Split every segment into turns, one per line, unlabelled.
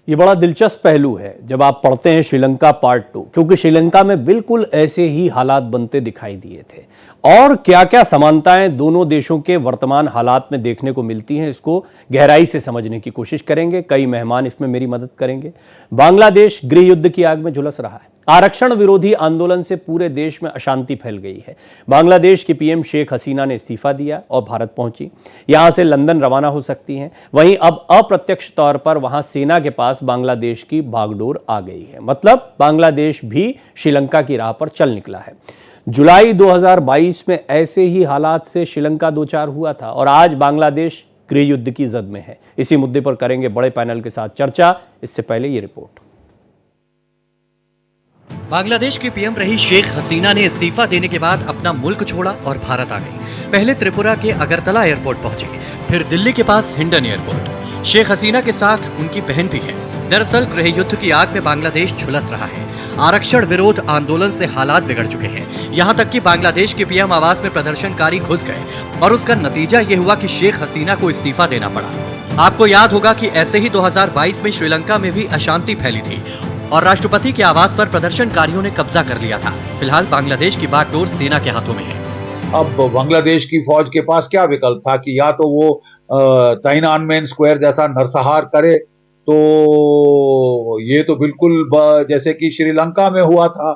ये बड़ा दिलचस्प पहलू है जब आप पढ़ते हैं श्रीलंका पार्ट 2, क्योंकि श्रीलंका में बिल्कुल ऐसे ही हालात बनते दिखाई दिए थे। और क्या क्या समानताएं दोनों देशों के वर्तमान हालात में देखने को मिलती हैं, इसको गहराई से समझने की कोशिश करेंगे। कई मेहमान इसमें मेरी मदद करेंगे। बांग्लादेश गृह युद्ध की आग में झुलस रहा है। आरक्षण विरोधी आंदोलन से पूरे देश में अशांति फैल गई है। बांग्लादेश की पीएम शेख हसीना ने इस्तीफा दिया और भारत पहुंची। यहां से लंदन रवाना हो सकती हैं। वहीं अब अप्रत्यक्ष तौर पर वहां सेना के पास बांग्लादेश की बागडोर आ गई है। मतलब बांग्लादेश भी श्रीलंका की राह पर चल निकला है। जुलाई 2022 में ऐसे ही हालात से श्रीलंका दो चार हुआ था और आज बांग्लादेश गृह युद्ध की जद में है। इसी मुद्दे पर करेंगे बड़े पैनल के साथ चर्चा। इससे पहले ये रिपोर्ट।
बांग्लादेश की पीएम रही शेख हसीना ने इस्तीफा देने के बाद अपना मुल्क छोड़ा और भारत आ गई। पहले त्रिपुरा के अगरतला एयरपोर्ट पहुंचे, फिर दिल्ली के पास हिंडन एयरपोर्ट। शेख हसीना के साथ उनकी बहन भी है। दरअसल गृह युद्ध की आग में बांग्लादेश झुलस रहा है। आरक्षण विरोध आंदोलन से हालात बिगड़ चुके हैं। यहाँ तक कि बांग्लादेश के पीएम आवास में प्रदर्शनकारी घुस गए और उसका नतीजा ये हुआ कि शेख हसीना को इस्तीफा देना पड़ा। आपको याद होगा कि ऐसे ही 2022 में श्रीलंका में भी अशांति फैली थी और राष्ट्रपति के आवास पर प्रदर्शनकारियों ने कब्जा कर लिया था। फिलहाल बांग्लादेश की बागडोर सेना के हाथों में है।
अब बांग्लादेश की फौज के पास क्या विकल्प था कि या तो वो तिएनअनमेन स्क्वायर जैसा नरसंहार करे, तो ये तो बिल्कुल जैसे कि श्रीलंका में हुआ था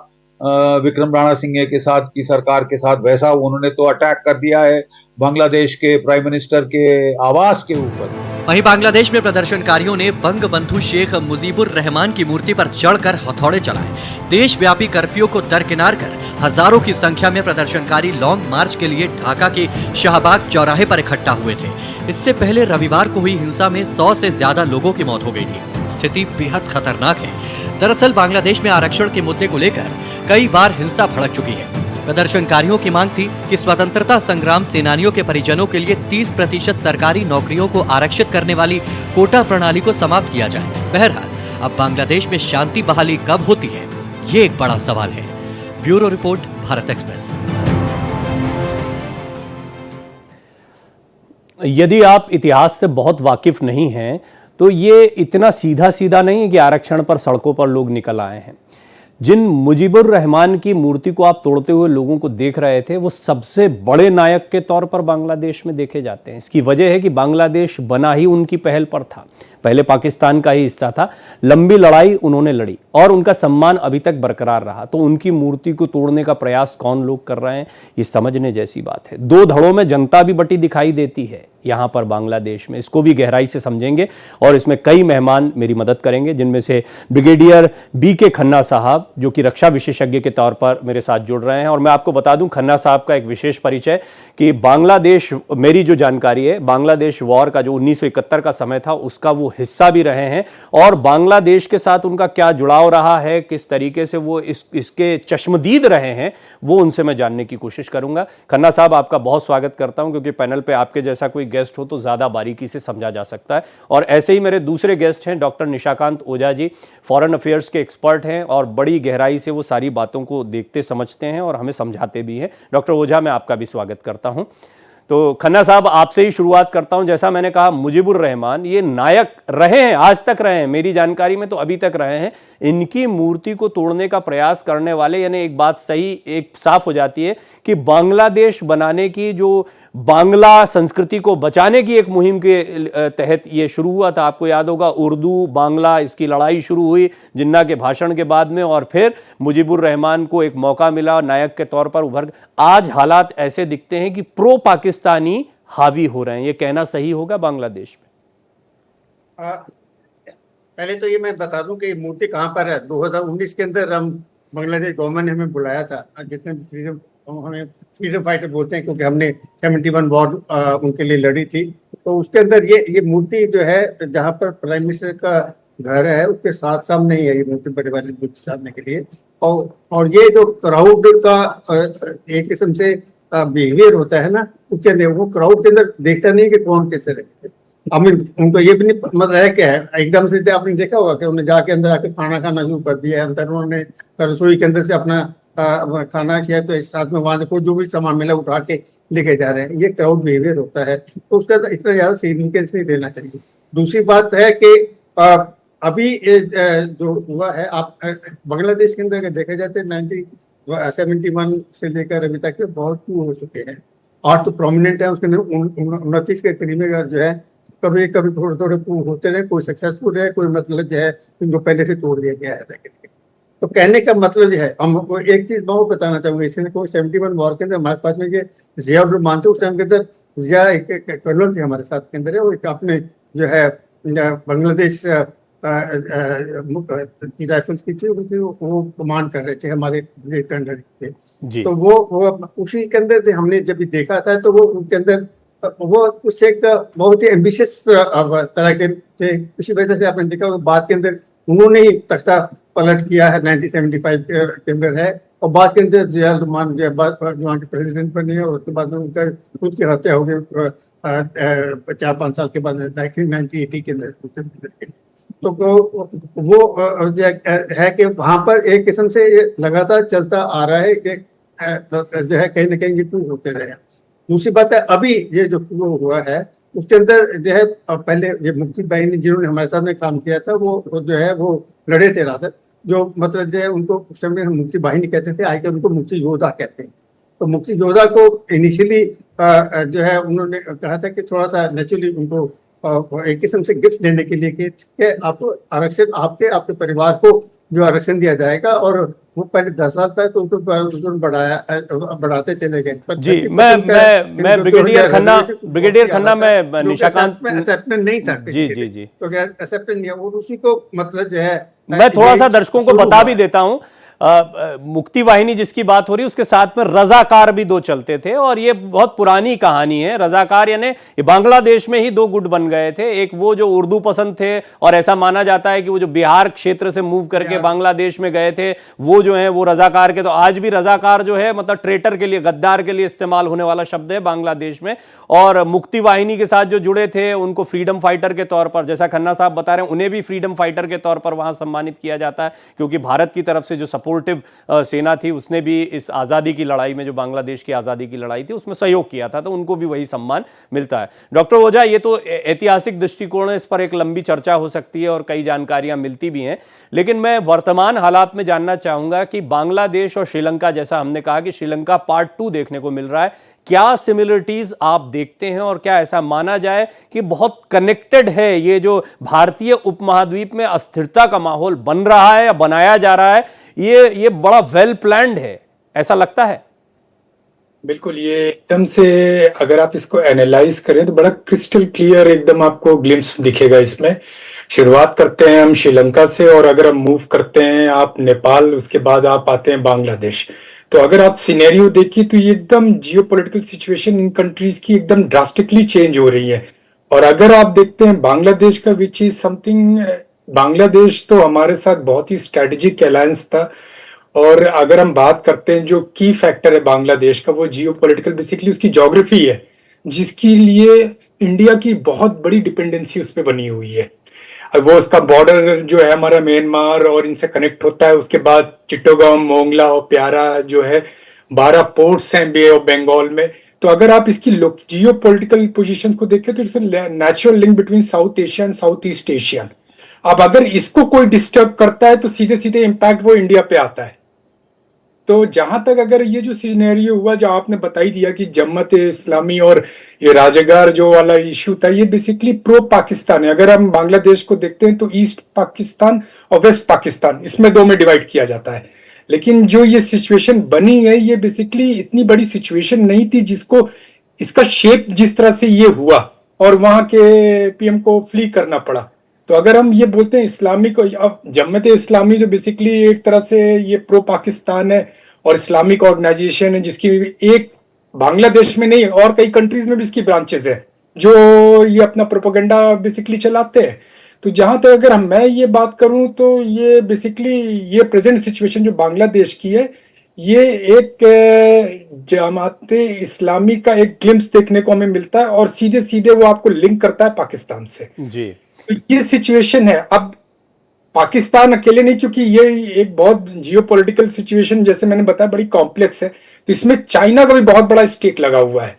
विक्रम राणा सिंघे के साथ की सरकार के साथ, वैसा उन्होंने तो अटैक कर दिया है बांग्लादेश के प्राइम मिनिस्टर के आवास के ऊपर।
वहीं बांग्लादेश में प्रदर्शनकारियों ने बंगबंधु शेख मुजीबुर रहमान की मूर्ति पर चढ़कर हथौड़े चलाए। देशव्यापी कर्फ्यू को दरकिनार कर हजारों की संख्या में प्रदर्शनकारी लॉन्ग मार्च के लिए ढाका के शाहबाग चौराहे पर इकट्ठा हुए थे। इससे पहले रविवार को हुई हिंसा में 100 से ज्यादा लोगों की मौत हो गई थी। स्थिति बेहद खतरनाक है। दरअसल बांग्लादेश में आरक्षण के मुद्दे को लेकर कई बार हिंसा भड़क चुकी है। प्रदर्शनकारियों की मांग थी कि स्वतंत्रता संग्राम सेनानियों के परिजनों के लिए 30% सरकारी नौकरियों को आरक्षित करने वाली कोटा प्रणाली को समाप्त किया जाए। बहरहाल अब बांग्लादेश में शांति बहाली कब होती है, ये एक बड़ा सवाल है। Bureau report, Bharat express.
यदि आप इतिहास से बहुत वाकिफ नहीं हैं तो ये इतना सीधा सीधा नहीं है कि आरक्षण पर सड़कों पर लोग निकल आए हैं। जिन मुजीबुर रहमान की मूर्ति को आप तोड़ते हुए लोगों को देख रहे थे, वो सबसे बड़े नायक के तौर पर बांग्लादेश में देखे जाते हैं। इसकी वजह है कि बांग्लादेश बना ही उनकी पहल पर था। पहले पाकिस्तान का ही हिस्सा था। लंबी लड़ाई उन्होंने लड़ी और उनका सम्मान अभी तक बरकरार रहा। तो उनकी मूर्ति को तोड़ने का प्रयास कौन लोग कर रहे हैं, ये समझने जैसी बात है। दो धड़ों में जनता भी बटी दिखाई देती है यहाँ पर बांग्लादेश में। इसको भी गहराई से समझेंगे और इसमें कई मेहमान मेरी मदद करेंगे, जिनमें से ब्रिगेडियर बीके खन्ना साहब, जो कि रक्षा विशेषज्ञ के तौर पर मेरे साथ जुड़ रहे हैं। और मैं आपको बता दूं, खन्ना साहब का एक विशेष परिचय कि बांग्लादेश, मेरी जो जानकारी है, बांग्लादेश वॉर का जो 1971 का समय था उसका वो हिस्सा भी रहे हैं और बांग्लादेश के साथ उनका क्या जुड़ाव रहा है, किस तरीके से वो इसके चश्मदीद रहे हैं, वो उनसे मैं जानने की कोशिश करूंगा। खन्ना साहब, आपका बहुत स्वागत करता हूं, क्योंकि पैनल पे आपके जैसा कोई गेस्ट हो तो ज्यादा बारीकी से समझा जा सकता है। और ऐसे ही मेरे दूसरे गेस्ट हैं doctor Nishakant Ojha ji, foreign affairs के एक्सपर्ट हैं और बड़ी गहराई से वो सारी बातों को देखते समझते हैं और हमें समझाते भी हैं। डॉक्टर ओझा, मैं आपका भी स्वागत करता हूं। तो खन्ना साहब, आपसे ही शुरुआत करता हूं। जैसा मैंने कहा, मुजीबुर रहमान ये नायक रहे हैं, आज तक रहे हैं, मेरी जानकारी में तो अभी तक रहे हैं। इनकी मूर्ति को तोड़ने का प्रयास करने वाले, यानी एक बात सही, एक साफ हो जाती है कि बांग्लादेश बनाने की, जो बांग्ला संस्कृति को बचाने की एक मुहिम के तहत ये शुरू हुआ था। आपको याद होगा, उर्दू बांग्ला इसकी लड़ाई शुरू हुई जिन्ना के भाषण के बाद में, और फिर मुजीबुर रहमान को एक मौका मिला नायक के तौर पर उभर। आज हालात ऐसे दिखते हैं कि प्रो पाकिस्तानी हावी हो रहे हैं। ये कहना सही होगा बांग्लादेश में?
पहले तो ये मैं बता दूं कि मूर्ति कहाँ पर है। 2019 के अंदर हम बांग्लादेश गवर्नमेंट ने हमें बुलाया था, जितने हमें फ्रीडम फाइटर बोलते हैं, क्योंकि हमने 71 वॉर उनके लिए लड़ी थी। तो उसके अंदर ये मूर्ति जो है, जहाँ पर प्राइम मिनिस्टर का घर है, उसके सामने ही है ये मूर्ति, बड़े वाली मूर्ति सामने के लिए। और ये जो क्राउड का एक किस्म से बिहेवियर होता है ना, उसके अंदर वो क्राउड के अंदर देखता नहीं कि कौन कैसे रहते। उनको ये भी नहीं मतलब है क्या है, एकदम से आपने देखा होगा कि उन्हें जाके अंदर आके खाना खाना शुरू कर दिया है। अंदर उन्होंने रसोई के अंदर से अपना खाना किया, तो इस साथ में वहां से कोई जो भी सामान मिला उठा के लेके जा रहे हैं। ये क्राउड बिहेवियर होता है, तो उसका इतना ज्यादा सिग्निफिकेंस नहीं देना चाहिए। दूसरी बात है कि अभी जो हुआ है, आप बांग्लादेश के अंदर अगर देखा जाए तो 1971 से लेकर अभी तक के बहुत coup हो चुके हैं, और तो प्रोमिनेंट है उसके अंदर 29 के करीब में जो है, कभी कभी थोड़े थोड़े coup होते रहे, कोई सक्सेसफुल है, कोई मतलब जो है उनको पहले से तोड़ दिया गया है। तो कहने का मतलब जो है, हम एक चीज मैं वो बताना चाहूंगा, इसमें कोई 71 वॉर के अंदर हमारे पास में ये जिया मानते उस टाइम के अंदर, जिया एक कर्नल थे हमारे साथ के अंदर है, वो एक अपने जो है बांग्लादेश की राइफल्स की थी, उनकी वो कमांड कर रहे थे हमारे कंडर थे।
जी
तो वो उसी के अंदर हमने जब भी देखा था, तो वो उनके अंदर वो कुछ एक बहुत ही एम्बिशियस तरह के थे। इसी वजह से आपने देखा बाद के अंदर उन्होंने ही तख्ता पलट किया है 1975 के अंदर है, और बाद के अंदर जिया रहमान जो वहाँ के प्रेसिडेंट बने, और उसके बाद में उनका खुद की हत्या हो गई 4-5 साल के बाद 1980 के अंदर। तो वो है कि वहाँ पर एक किस्म से ये लगातार चलता आ रहा है कि जो है कहीं ना कहीं ये coup होते रहे। दूसरी बात है, अभी ये जो coup हुआ है उसके अंदर जो है, पहले ये मुक्ति बाहिनी जिन्होंने हमारे साथ में काम किया था, वो जो है वो लड़े थे रात, जो मतलब जो है उनको उस टाइम में हम मुक्ति बाहिनी कहते थे, आजकल उनको मुक्ति योद्धा कहते हैं। तो मुक्ति योद्धा को इनिशियली जो है उन्होंने कहा था कि थोड़ा सा नेचुरली उनको एक किस्म से गिफ्ट देने के लिए कि आपको आरक्षण, आपके परिवार को जो आरक्षण दिया जाएगा, और वो पहले 10 साल तक तो उनको बढ़ाते चले गए।
जी, मैं ब्रिगेडियर खन्ना मैं निशाकांत
एक्सेप्टेंस नहीं था
जी जी जी,
तो क्या एक्सेप्टेंस नहीं है, और उसी को मतलब जो है
मैं थोड़ा सा दर्शकों को बता भी देता हूं। मुक्ति वाहिनी जिसकी बात हो रही है उसके साथ में रजाकार भी दो चलते थे, और ये बहुत पुरानी कहानी है। रजाकार यानी ये बांग्लादेश में ही दो गुट बन गए थे, एक वो जो उर्दू पसंद थे, और ऐसा माना जाता है कि वो जो बिहार क्षेत्र से मूव करके बांग्लादेश में गए थे, वो जो है वो रजाकार के। तो आज भी रजाकार जो है मतलब ट्रेटर के लिए, गद्दार के लिए इस्तेमाल होने वाला शब्द है बांग्लादेश में। और मुक्ति वाहिनी के साथ जो जुड़े थे उनको फ्रीडम फाइटर के तौर पर, जैसा खन्ना साहब बता रहे हैं, उन्हें भी फ्रीडम फाइटर के तौर पर वहां सम्मानित किया जाता है, क्योंकि भारत की तरफ से जो सपोर्टिव सेना थी उसने भी इस आज़ादी की लड़ाई में, जो बांग्लादेश की आज़ादी की लड़ाई थी उसमें सहयोग किया था, तो उनको भी वही सम्मान मिलता है। डॉक्टर ओझा, ये तो ऐतिहासिक दृष्टिकोण है, इस पर एक लंबी चर्चा हो सकती है और कई जानकारियां मिलती भी हैं, लेकिन मैं वर्तमान हालात में जानना चाहूंगा कि बांग्लादेश और श्रीलंका, जैसा हमने कहा कि श्रीलंका पार्ट 2 देखने को मिल रहा है, क्या सिमिलरिटीज आप देखते हैं, और क्या ऐसा माना जाए कि बहुत कनेक्टेड है ये जो भारतीय उपमहाद्वीप में अस्थिरता का माहौल बन रहा है या बनाया जा रहा है, ये बड़ा वेल प्लान्ड है, ऐसा लगता है?
बिल्कुल, ये एकदम से अगर आप इसको एनालाइज करें तो बड़ा क्रिस्टल क्लियर एकदम आपको ग्लिम्स दिखेगा इसमें। शुरुआत करते हैं हम श्रीलंका से, और अगर हम मूव करते हैं आप नेपाल, उसके बाद आप आते हैं बांग्लादेश। तो अगर आप सिनेरियो देखिए तो ये एकदम जियोपॉलिटिकल सिचुएशन इन कंट्रीज की एकदम ड्रास्टिकली चेंज हो रही है। और अगर आप देखते हैं बांग्लादेश का, विच इज समथिंग, बांग्लादेश तो हमारे साथ बहुत ही स्ट्रेटेजिक अलायंस था। और अगर हम बात करते हैं जो की फैक्टर है बांग्लादेश का, वो जियोपॉलिटिकल बेसिकली उसकी ज्योग्राफी है, जिसके लिए इंडिया की बहुत बड़ी डिपेंडेंसी उस पर बनी हुई है। वो उसका बॉर्डर जो है हमारा म्यांमार और इनसे कनेक्ट होता है, उसके बाद चिट्टोगोंग, मोंगला और प्यारा जो है 12 पोर्ट्स हैं बे ऑफ बंगाल में। तो अगर आप इसकी जियो पोलिटिकल पोजिशन को देखें तो it's natural link between south Asia and south east Asia. अब अगर इसको कोई डिस्टर्ब करता है तो सीधे सीधे इम्पैक्ट वो इंडिया पे आता है। तो जहां तक अगर ये जो सिनेरियो हुआ जो आपने बताई दिया कि जमात इस्लामी और ये राजगार जो वाला इशू था, ये बेसिकली प्रो पाकिस्तान है। अगर हम बांग्लादेश को देखते हैं तो ईस्ट पाकिस्तान और वेस्ट पाकिस्तान, इसमें दो में डिवाइड किया जाता है। लेकिन जो ये सिचुएशन बनी है, ये बेसिकली इतनी बड़ी सिचुएशन नहीं थी जिसको, इसका शेप जिस तरह से ये हुआ और वहां के पीएम को फ्ली करना पड़ा। तो अगर हम ये बोलते हैं इस्लामिक, अब जमात इस्लामी जो बेसिकली एक तरह से ये प्रो पाकिस्तान है और इस्लामिक ऑर्गेनाइजेशन है, जिसकी एक बांग्लादेश में नहीं और कई कंट्रीज में भी इसकी ब्रांचेस है जो ये अपना प्रोपेगेंडा बेसिकली चलाते हैं। तो जहां तक अगर मैं ये बात करूं तो ये बेसिकली ये प्रेजेंट सिचुएशन जो बांग्लादेश की है, ये एक जमात इस्लामी का एक ग्लिम्स देखने को हमें मिलता है और सीधे सीधे वो आपको लिंक करता है पाकिस्तान से जी। तो ये सिचुएशन है। अब पाकिस्तान अकेले नहीं, क्योंकि ये एक बहुत जियोपॉलिटिकल सिचुएशन जैसे मैंने बताया बड़ी कॉम्प्लेक्स है, तो इसमें चाइना का भी बहुत बड़ा स्टेक लगा हुआ है।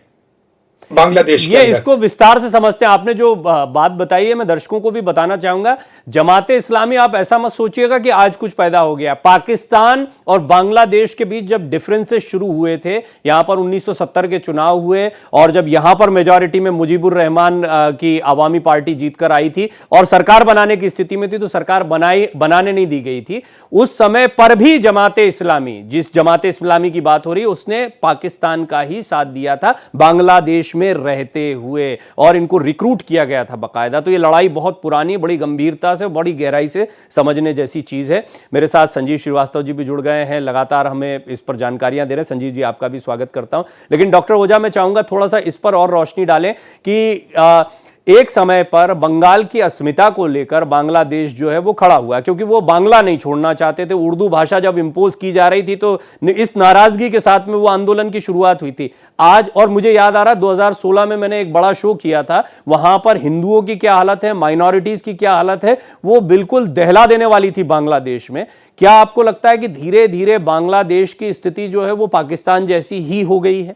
बांग्लादेश के
ये
अंदर।
इसको विस्तार से समझते हैं। आपने जो बात बताई है, मैं दर्शकों को भी बताना चाहूंगा। जमाते इस्लामी, आप ऐसा मत सोचिएगा कि आज कुछ पैदा हो गया। पाकिस्तान और बांग्लादेश के बीच जब डिफरेंसेस शुरू हुए थे, यहां पर 1970 के चुनाव हुए और जब यहां पर मेजॉरिटी में मुजीबुर रहमान की अवामी पार्टी जीतकर आई थी और सरकार बनाने की स्थिति में थी, तो सरकार बनाने नहीं दी गई थी। उस समय पर भी जमाते इस्लामी, जिस जमाते इस्लामी की बात हो रही है, उसने पाकिस्तान का ही साथ दिया था बांग्लादेश में रहते हुए, और इनको रिक्रूट किया गया था बाकायदा। तो ये लड़ाई बहुत पुरानी, बड़ी गंभीरता से, बड़ी गहराई से समझने जैसी चीज है। मेरे साथ संजीव श्रीवास्तव जी भी जुड़ गए हैं, लगातार हमें इस पर जानकारियां दे रहे हैं। संजीव जी, आपका भी स्वागत करता हूं। लेकिन डॉक्टर ओझा, मैं चाहूंगा थोड़ा सा इस पर और रोशनी डालें कि एक समय पर बंगाल की अस्मिता को लेकर बांग्लादेश जो है वो खड़ा हुआ, क्योंकि वो बांग्ला नहीं छोड़ना चाहते थे। उर्दू भाषा जब इंपोज की जा रही थी तो इस नाराजगी के साथ में वो आंदोलन की शुरुआत हुई थी। आज, और मुझे याद आ रहा, 2016 में मैंने एक बड़ा शो किया था, वहां पर हिंदुओं की क्या हालत है, माइनॉरिटीज की क्या हालत है, वो बिल्कुल दहला देने वाली थी बांग्लादेश में। क्या आपको लगता है कि धीरे धीरे बांग्लादेश की स्थिति जो है वो पाकिस्तान जैसी ही हो गई है?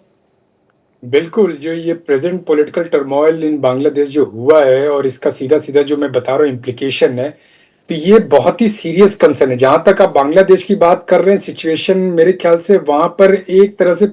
बिल्कुल, जो ये present political turmoil in Bangladesh जो हुआ है और इसका सीधा सीधा जो मैं बता रहा हूँ इम्प्लीकेशन है, तो ये बहुत ही सीरियस कंसर्न है। जहां तक आप बांग्लादेश की बात कर रहे हैं, सिचुएशन मेरे ख्याल से वहां पर एक तरह से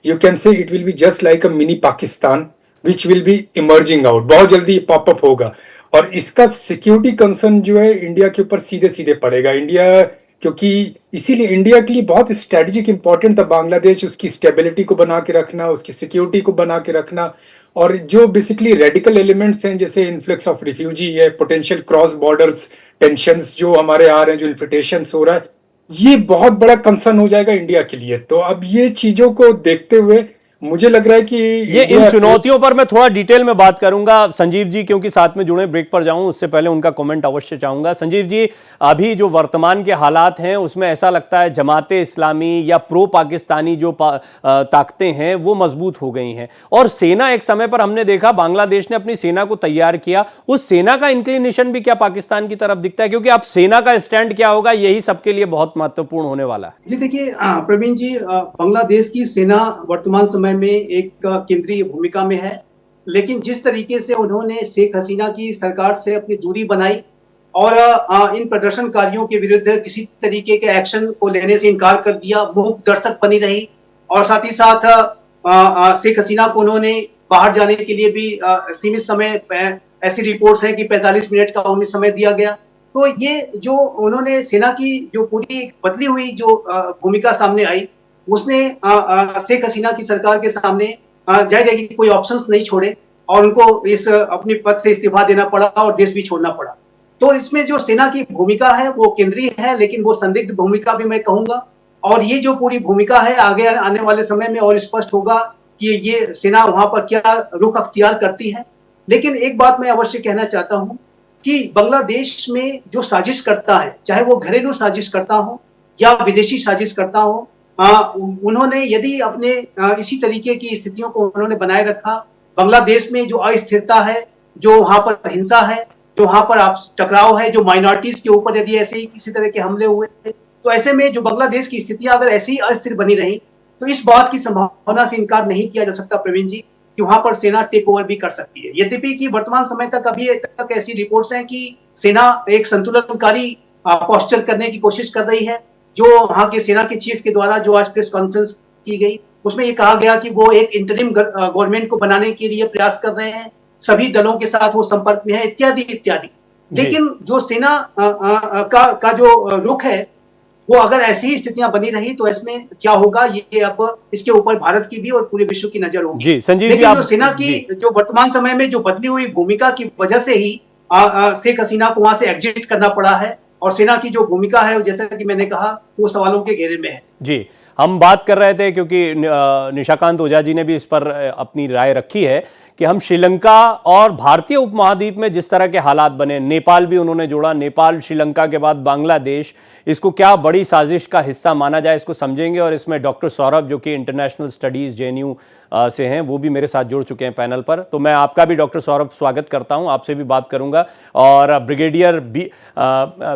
यू कैन से it will be just like a mini Pakistan which will be emerging out, बहुत जल्दी पॉपअप होगा। और इसका सिक्योरिटी कंसर्न जो है इंडिया के ऊपर सीधे सीधे पड़ेगा। इंडिया, क्योंकि इसीलिए इंडिया के लिए बहुत स्ट्रेटेजिक इंपॉर्टेंट था बांग्लादेश, उसकी स्टेबिलिटी को बना के रखना, उसकी सिक्योरिटी को बना के रखना। और जो बेसिकली रेडिकल एलिमेंट्स हैं, जैसे इन्फ्लक्स ऑफ रिफ्यूजी है, पोटेंशियल क्रॉस बॉर्डर्स टेंशंस जो हमारे आ रहे हैं, जो इन्फिल्ट्रेशंस हो रहा है, ये बहुत बड़ा कंसर्न हो जाएगा इंडिया के लिए। तो अब ये चीजों को देखते हुए मुझे लग रहा है कि
ये इन चुनौतियों पर मैं थोड़ा डिटेल में बात करूंगा संजीव जी, क्योंकि साथ में जुड़े, ब्रेक पर जाऊं उससे पहले उनका कमेंट अवश्य चाहूंगा। संजीव जी, अभी जो वर्तमान के हालात हैं उसमें ऐसा लगता है जमाते इस्लामी या प्रो पाकिस्तानी जो ताकतें हैं वो मजबूत हो गई हैं, और सेना, एक समय पर हमने देखा बांग्लादेश ने अपनी सेना को तैयार किया, उस सेना का इंक्लिनेशन भी क्या पाकिस्तान की तरफ दिखता है? क्योंकि अब सेना का स्टैंड क्या होगा, यही सबके लिए बहुत महत्वपूर्ण होने वाला है।
जी देखिए प्रवीण जी, बांग्लादेश की सेना वर्तमान समय में एक केंद्रीय भूमिका में है, लेकिन जिस तरीके से उन्होंने शेख हसीना की सरकार से अपनी दूरी बनाई और इन प्रदर्शनकारियों के विरुद्ध किसी तरीके के एक्शन को लेने से इनकार कर दिया, मूक दर्शक बनी रही, और साथ ही साथ शेख हसीना को उन्होंने बाहर जाने के लिए भी सीमित समय, ऐसी रिपोर्ट्स हैं कि 45 मिनट का उन्हें समय दिया गया। तो ये जो उन्होंने सेना की जो पूरी बदली हुई जो भूमिका सामने आई, उसने शेख हसीना की सरकार के सामने जाहिर है कि कोई ऑप्शंस नहीं छोड़े और उनको इस अपने पद से इस्तीफा देना पड़ा और देश भी छोड़ना पड़ा। तो इसमें जो सेना की भूमिका है वो केंद्रीय है, लेकिन वो संदिग्ध भूमिका भी मैं कहूंगा। और ये जो पूरी भूमिका है, आगे आने वाले समय में और स्पष्ट होगा कि ये सेना वहां पर क्या रुख अख्तियार करती है। लेकिन एक बात मैं अवश्य कहना चाहता हूं कि बांग्लादेश में जो साजिश करता है, चाहे वो घरेलू साजिश करता हो या विदेशी साजिश करता हो, उन्होंने यदि अपने इसी तरीके की स्थितियों को उन्होंने बनाए रखा, बांग्लादेश में जो अस्थिरता है, जो वहां पर हिंसा है, जो वहां पर टकराव है, जो माइनॉरिटीज के ऊपर यदि ऐसे ही किसी तरह के हमले हुए, तो ऐसे में जो बांग्लादेश की स्थितियां अगर ऐसी ही अस्थिर बनी रही, तो इस बात की संभावना से इनकार नहीं किया जा सकता प्रवीण जी कि वहां पर सेना टेक ओवर भी कर सकती है। यद्यपि कि वर्तमान समय तक अभी तक ऐसी रिपोर्ट्स हैं कि सेना एक संतुलनकारी पोस्चर करने की कोशिश कर रही है। जो वहां के सेना के चीफ के द्वारा जो आज प्रेस कॉन्फ्रेंस की गई, उसमें ये कहा गया कि वो एक इंटरिम गवर्नमेंट को बनाने के लिए प्रयास कर रहे हैं, सभी दलों के साथ वो संपर्क में है, इत्यादि इत्यादि। लेकिन जो सेना का जो रुख है, वो अगर ऐसी ही स्थितियां बनी रही तो इसमें क्या होगा, ये अब इसके ऊपर भारत की भी और पूरे विश्व की नजर होगी।
जी संजीव जी,
लेकिन जो सेना की जो वर्तमान समय में जो बदली हुई भूमिका की वजह से ही शेख हसीना को वहां से एग्जिट करना पड़ा है, और सेना की जो भूमिका है, जैसा कि मैंने कहा, वो सवालों के घेरे में है।
जी, हम बात कर रहे थे क्योंकि निशाकांत ओझा जी ने भी इस पर अपनी राय रखी है कि हम श्रीलंका और भारतीय उपमहाद्वीप में जिस तरह के हालात बने, नेपाल भी उन्होंने जोड़ा, नेपाल श्रीलंका के बाद बांग्लादेश, इसको क्या बड़ी साजिश का हिस्सा माना जाए, इसको समझेंगे। और इसमें डॉक्टर सौरभ जो कि इंटरनेशनल स्टडीज़ JNU से हैं, वो भी मेरे साथ जुड़ चुके हैं पैनल पर। तो मैं आपका भी डॉक्टर सौरभ स्वागत करता हूं, आपसे भी बात करूंगा। और ब्रिगेडियर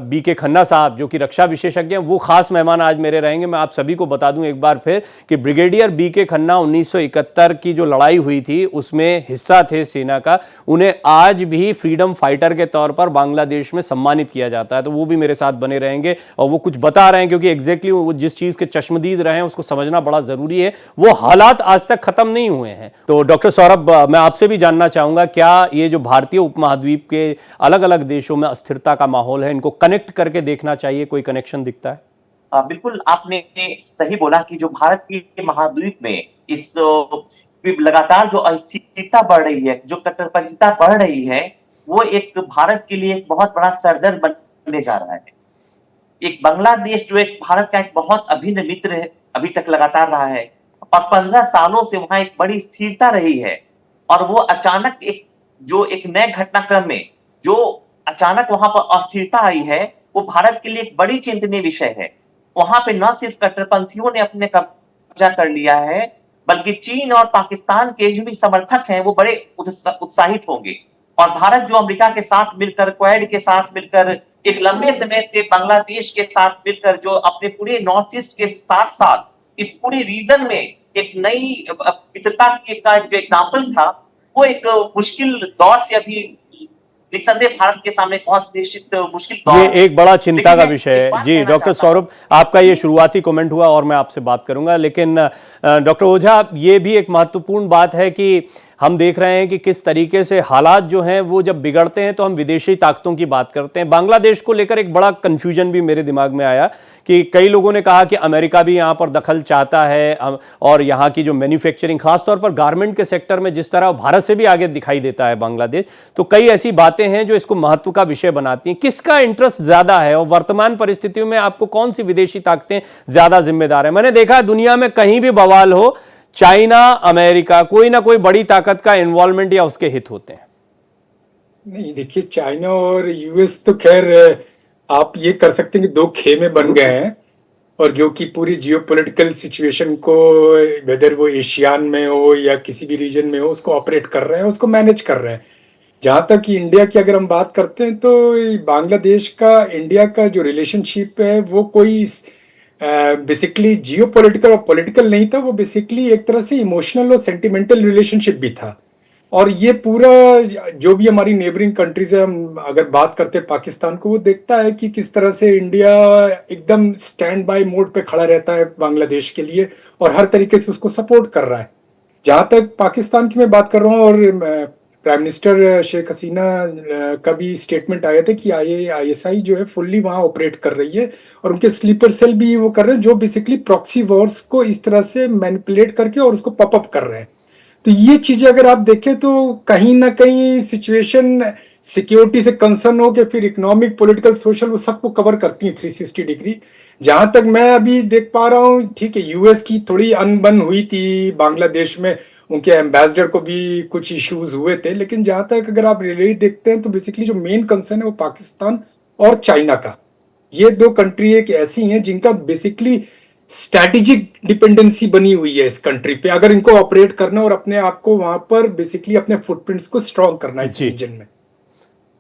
BK खन्ना साहब जो कि रक्षा विशेषज्ञ हैं, वो खास मेहमान आज मेरे रहेंगे। मैं आप सभी को बता दूं एक बार फिर कि ब्रिगेडियर BK खन्ना 1971 की जो लड़ाई हुई थी उसमें हिस्सा थे सेना का। उन्हें आज भी फ्रीडम फाइटर के तौर पर बांग्लादेश में सम्मानित किया जाता है। तो वो भी मेरे साथ बने रहेंगे और वो कुछ बता रहे हैं, क्योंकि एग्जैक्टली वो जिस चीज़ के चश्मदीद रहे हैं उसको समझना बड़ा ज़रूरी है। वो हालात आज तक खत्म नहीं हुए हैं। तो डॉक्टर सौरभ, मैं आपसे भी जानना चाहूंगा, क्या ये जो भारतीय उपमहाद्वीप के अलग अलग देशों में अस्थिरता का माहौल है, इनको कनेक्ट करके देखना चाहिए? कोई कनेक्शन दिखता है?
बिल्कुल आपने सही बोला कि जो भारत के महाद्वीप में इस लगातार जो अस्थिरता बढ़ रही है, जो कट्टरपंथिता बढ़ रही है, वो एक भारत के लिए एक बहुत बड़ा सरदर्द बनने जा रहा है। एक बांग्लादेश जो एक भारत का एक बहुत अभिन्न मित्र है, अभी तक लगातार रहा है और 15 सालों से वहां एक बड़ी स्थिरता रही है, और वो अचानक एक नए घटनाक्रम में जो अचानक वहां पर अस्थिरता आई है, वो भारत के लिए एक बड़ी चिंतनीय विषय है। वहां पे न सिर्फ कट्टरपंथियों ने अपने कब्जा कर लिया है, बल्कि चीन और पाकिस्तान के जो भी समर्थक हैं वो बड़े उत्साहित होंगे। और भारत जो अमेरिका के साथ मिलकर, क्वाड के साथ मिलकर, एक लंबे समय से बांग्लादेश के साथ मिलकर जो अपने पूरे नॉर्थ ईस्ट के साथ साथ इस पूरे रीजन में एक नई मित्रता का जो एग्जाम्पल था, वो एक मुश्किल दौर से अभी निस्संदेह भारत के सामने बहुत निश्चित मुश्किल दौर।
ये एक बड़ा चिंता का विषय है। जी डॉक्टर सौरभ, आपका ये शुरुआती कमेंट हुआ और मैं आपसे बात करूंगा, लेकिन डॉक्टर ओझा, ये भी एक महत्वपूर्ण बात है कि हम देख रहे हैं कि किस तरीके से हालात जो हैं वो जब बिगड़ते हैं तो हम विदेशी ताकतों की बात करते हैं। बांग्लादेश को लेकर एक बड़ा कंफ्यूजन भी मेरे दिमाग में आया कि कई लोगों ने कहा कि अमेरिका भी यहाँ पर दखल चाहता है और यहाँ की जो मैन्युफैक्चरिंग, खासतौर पर गारमेंट के सेक्टर में जिस तरह भारत से भी आगे दिखाई देता है बांग्लादेश, तो कई ऐसी बातें हैं जो इसको महत्व का विषय बनाती हैं। किसका इंटरेस्ट ज्यादा है और वर्तमान परिस्थितियों में आपको कौन सी विदेशी ताकतें ज्यादा जिम्मेदार है? मैंने देखा है दुनिया में कहीं भी बवाल हो, चाइना, अमेरिका, कोई ना कोई बड़ी ताकत का इन्वॉल्वमेंट या उसके हित होते हैं।
नहीं, देखिए, चाइना और US तो खैर आप ये कर सकते हैं कि दो खेमे बन गए हैं, और जो कि पूरी जियोपॉलिटिकल सिचुएशन को, वेदर वो एशियान में हो या किसी भी रीजन में हो, उसको ऑपरेट कर रहे हैं, उसको मैनेज कर रहे हैं। जहाँ तक कि इंडिया की अगर हम बात करते हैं तो बांग्लादेश का इंडिया का जो रिलेशनशिप है वो कोई बेसिकली जियोपॉलिटिकल और पॉलिटिकल नहीं था, वो बेसिकली एक तरह से इमोशनल और सेंटिमेंटल रिलेशनशिप भी था। और ये पूरा जो भी हमारी नेबरिंग कंट्रीज है, हम अगर बात करते हैं पाकिस्तान को, वो देखता है कि किस तरह से इंडिया एकदम स्टैंड बाय मोड पे खड़ा रहता है बांग्लादेश के लिए और हर तरीके से उसको सपोर्ट कर रहा है। जहाँ तक पाकिस्तान की मैं बात कर रहा हूँ, और प्राइम मिनिस्टर शेख हसीना का भी स्टेटमेंट आया था कि ISI जो है फुल्ली वहाँ ऑपरेट कर रही है, और उनके स्लीपर सेल भी वो कर रहे हैं जो बेसिकली प्रॉक्सी वॉर्स को इस तरह से मैनिपुलेट करके और उसको पॉपअप कर रहे हैं। तो ये चीजें अगर आप देखें तो कहीं ना कहीं सिचुएशन सिक्योरिटी से कंसर्न हो के फिर इकोनॉमिक, पॉलिटिकल, सोशल, वो सबको कवर करती है 360 डिग्री। जहां तक मैं अभी देख पा रहा हूँ, ठीक है, US की थोड़ी अनबन हुई थी बांग्लादेश में, उनके एम्बेसडर को भी कुछ इश्यूज हुए थे, लेकिन जहां तक अगर आप रियली देखते हैं तो बेसिकली जो मेन कंसर्न है वो पाकिस्तान और चाइना का। ये दो कंट्री एक ऐसी हैं जिनका बेसिकली स्ट्रैटेजिक डिपेंडेंसी बनी हुई है इस कंट्री पे, अगर इनको ऑपरेट करना और अपने आप को वहां पर बेसिकली अपने फुटप्रिंट्स को स्ट्रॉन्ग करना इस रीजन में।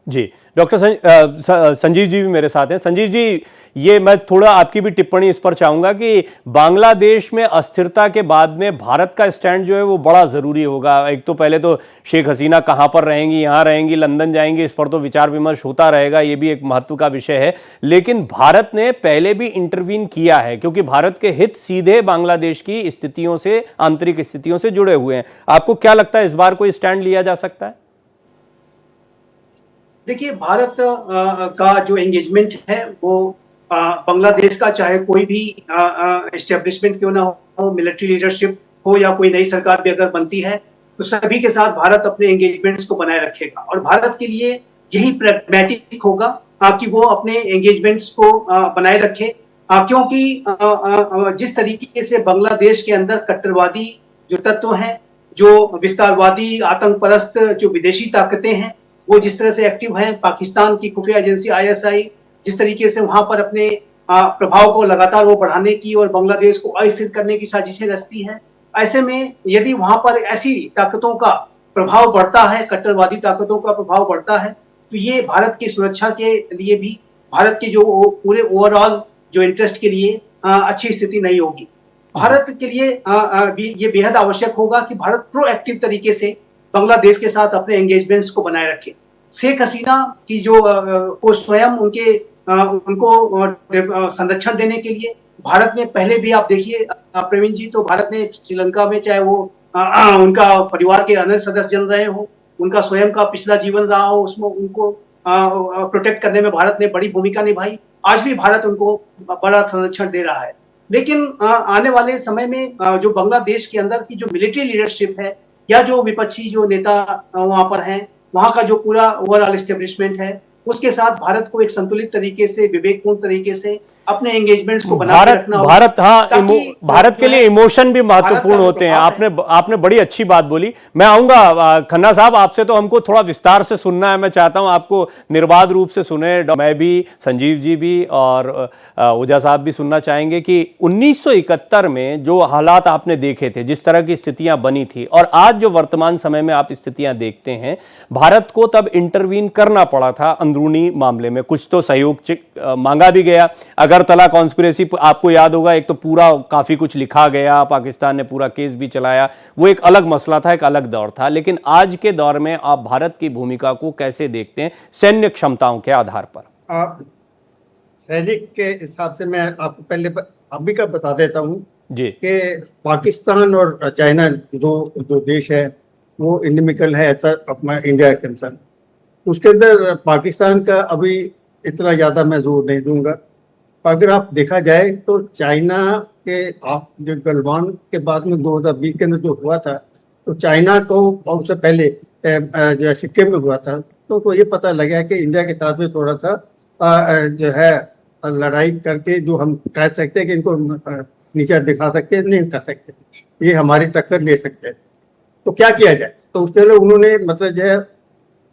जी डॉक्टर संजीव जी भी मेरे साथ हैं। संजीव जी, ये मैं थोड़ा आपकी भी टिप्पणी इस पर चाहूंगा कि बांग्लादेश में अस्थिरता के बाद में भारत का स्टैंड जो है वो बड़ा जरूरी होगा। एक तो पहले तो शेख हसीना कहां पर रहेंगी, यहां रहेंगी, लंदन जाएंगी, इस पर तो विचार विमर्श होता रहेगा, ये भी एक महत्व का विषय है। लेकिन भारत ने पहले भी इंटरवीन किया है क्योंकि भारत के हित सीधे बांग्लादेश की स्थितियों से, आंतरिक स्थितियों से जुड़े हुए हैं। आपको क्या लगता है इस बार कोई स्टैंड लिया जा सकता है?
देखिए, भारत का जो एंगेजमेंट है वो बांग्लादेश का, चाहे कोई भी एस्टेब्लिशमेंट क्यों ना हो, मिलिट्री लीडरशिप हो या कोई नई सरकार भी अगर बनती है, तो सभी के साथ भारत अपने एंगेजमेंट्स को बनाए रखेगा। और भारत के लिए यही प्रैग्मेटिक होगा कि वो अपने एंगेजमेंट्स को बनाए रखे, क्योंकि जिस तरीके से बांग्लादेश के अंदर कट्टरवादी जो तत्व हैं, जो विस्तारवादी, आतंकपरस्त जो विदेशी ताकतें हैं, वो जिस तरह से एक्टिव हैं, पाकिस्तान की खुफिया एजेंसी ISI जिस तरीके से वहां पर अपने प्रभाव को लगातार वो बढ़ाने की और बांग्लादेश को अस्थिर करने की साजिशें रचती है। ऐसे में यदि वहां पर ऐसी ताकतों का प्रभाव बढ़ता है, कट्टरवादी ताकतों का प्रभाव बढ़ता है, तो ये भारत की सुरक्षा के लिए भी, भारत के जो पूरे ओवरऑल जो इंटरेस्ट के लिए अच्छी स्थिति नहीं होगी। भारत के लिए ये बेहद आवश्यक होगा कि भारत प्रोएक्टिव तरीके से बांग्लादेश के साथ अपने एंगेजमेंट्स को बनाए रखे। शेख हसीना की जो को स्वयं उनको संरक्षण देने के लिए भारत ने पहले भी, आप देखिए प्रवीण जी, तो भारत ने श्रीलंका में, चाहे वो उनका परिवार के अन्य सदस्य जन रहे हो, उनका स्वयं का पिछला जीवन रहा हो, उसमें उनको प्रोटेक्ट करने में भारत ने बड़ी भूमिका निभाई। आज भी भारत उनको बड़ा संरक्षण दे रहा है। लेकिन आने वाले समय में जो बांग्लादेश के अंदर की जो मिलिट्री लीडरशिप है, या जो विपक्षी जो नेता वहां पर हैं, वहां का जो पूरा ओवरऑल एस्टेब्लिशमेंट है, उसके साथ भारत को एक संतुलित तरीके से, विवेकपूर्ण तरीके से अपने एंगेजमेंट्स को बना के रखना होगा।
भारत के लिए इमोशन भी महत्वपूर्ण होते हैं। आपने बड़ी अच्छी बात बोली। मैं आऊंगा खन्ना साहब, आपसे तो हमको थोड़ा विस्तार से सुनना है। मैं चाहता हूं आपको निर्बाध रूप से सुने। मैं भी, संजीव जी भी और ओझा साहब भी सुनना चाहेंगे कि 1971 में जो हालात आपने देखे थे, जिस तरह की स्थितियां बनी थी, और आज जो वर्तमान समय में आप स्थितियां देखते हैं, भारत को तब इंटरवीन करना पड़ा था अंदरूनी मामले में। कुछ तो सहयोग मांगा भी गया। अगरतला कॉन्स्पिरेसी आपको याद होगा, एक तो पूरा काफी कुछ लिखा गया, पाकिस्तान ने पूरा केस भी चलाया, वो एक अलग मसला था, एक अलग दौर था। लेकिन आज के दौर में आप भारत की भूमिका को कैसे देखते हैं सैन्य क्षमताओं के आधार पर?
सैनिक के हिसाब से मैं आपको पहले अभी का बता देता हूँ
जी
कि पाकिस्तान और चाइना दो देश है, वो इंडिमिकल है ऐसा अपना इंडिया कंसर्न। उसके अंदर पाकिस्तान का अभी इतना ज्यादा मैं जोर नहीं दूंगा। अगर आप देखा जाए तो चाइना के आप जो गलवान के बाद में 2020 के अंदर जो हुआ था, तो चाइना को, और उससे पहले जो सिक्किम में हुआ था, तो ये पता लगा कि इंडिया के साथ में थोड़ा सा जो है लड़ाई करके, जो हम कह सकते हैं कि इनको नीचे दिखा सकते हैं, नहीं कर सकते, ये हमारी टक्कर ले सकते हैं। तो क्या किया जाए? तो उसके लिए उन्होंने मतलब जो है,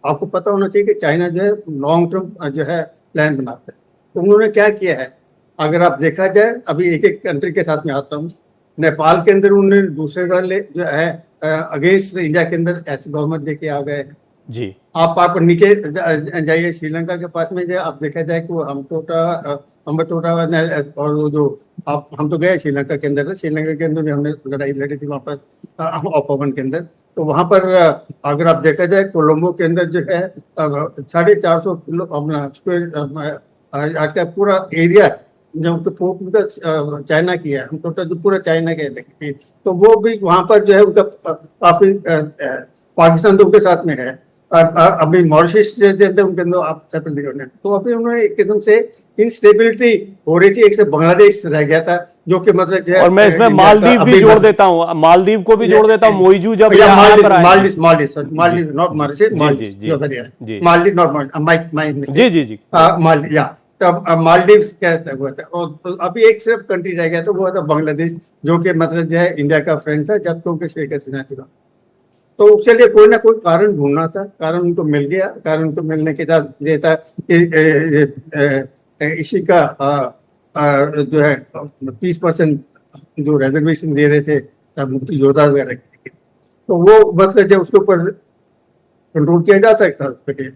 आपको पता होना चाहिए कि चाइना जो है लॉन्ग टर्म जो है प्लान बनाता है। तो उन्होंने क्या किया है, अगर आप देखा जाए, अभी एक एक कंट्री के साथ में आता हूँ, नेपाल के अंदर उन्होंने दूसरे वाले जो है अगेंस्ट इंडिया के अंदर ऐसे गवर्नमेंट लेके आ गए हैं
जी।
आप नीचे जाइए, श्रीलंका के पास में जो आप देखा जाए कि वो अम्बटोटा और वो जो हम तो गए श्रीलंका के अंदर, श्रीलंका के अंदर भी हमने लड़ाई लड़ी थी वहाँ पर ऑपवन के अंदर। तो वहाँ पर अगर आप देखा जाए, कोलंबो के अंदर जो है 450 किलो अपना स्क्वायर का पूरा एरिया जो उनका चाइना किया, हम टोटल जो पूरा चाइना के, तो वो भी वहाँ पर जो है उनका काफी पाकिस्तान तो उनके साथ में है। अभी मॉरिशस उनके अंदर आप सेपरेट, तो अभी उन्होंने एक किस्म से इंस्टेबिलिटी हो रही थी। एक से बांग्लादेश रह गया था, जो कि मतलब जो है,
और मैं इसमें मालदीव भी जोड़ देता हूँ, मालदीव को भी जोड़ देता हूँ। मोइजू जब
मालदीव नॉट मॉरिशस, मालदीव क्या हुआ था। और अभी एक सिर्फ कंट्री रह गया था, वो था बांग्लादेश, जो कि मतलब जो है इंडिया का फ्रेंड था जब तो उनके शेख हसीना थी। तो उसके लिए कोई ना कोई कारण ढूंढना था, कारण उनको मिल गया। कारण उनको मिलने के बाद ये था कि इसी का जो है 30% जो रिजर्वेशन दे रहे थे मुक्ति योद्धा वगैरह, तो वो मतलब जब उसके ऊपर कंट्रोल किया जा सकता है।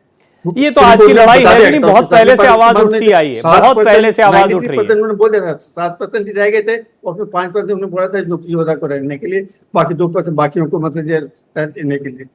ये तो आज की लड़ाई है, नहीं बहुत पहले से आवाज उठती आई है, बहुत पहले से आवाज उठ रही है।
उन्होंने बोल दिया था 7% रह गए थे, और फिर 5% उन्होंने बोला था मुक्ति योद्धा को रहने के लिए, बाकी 2% बाकियों को मतलब रहने के लिए।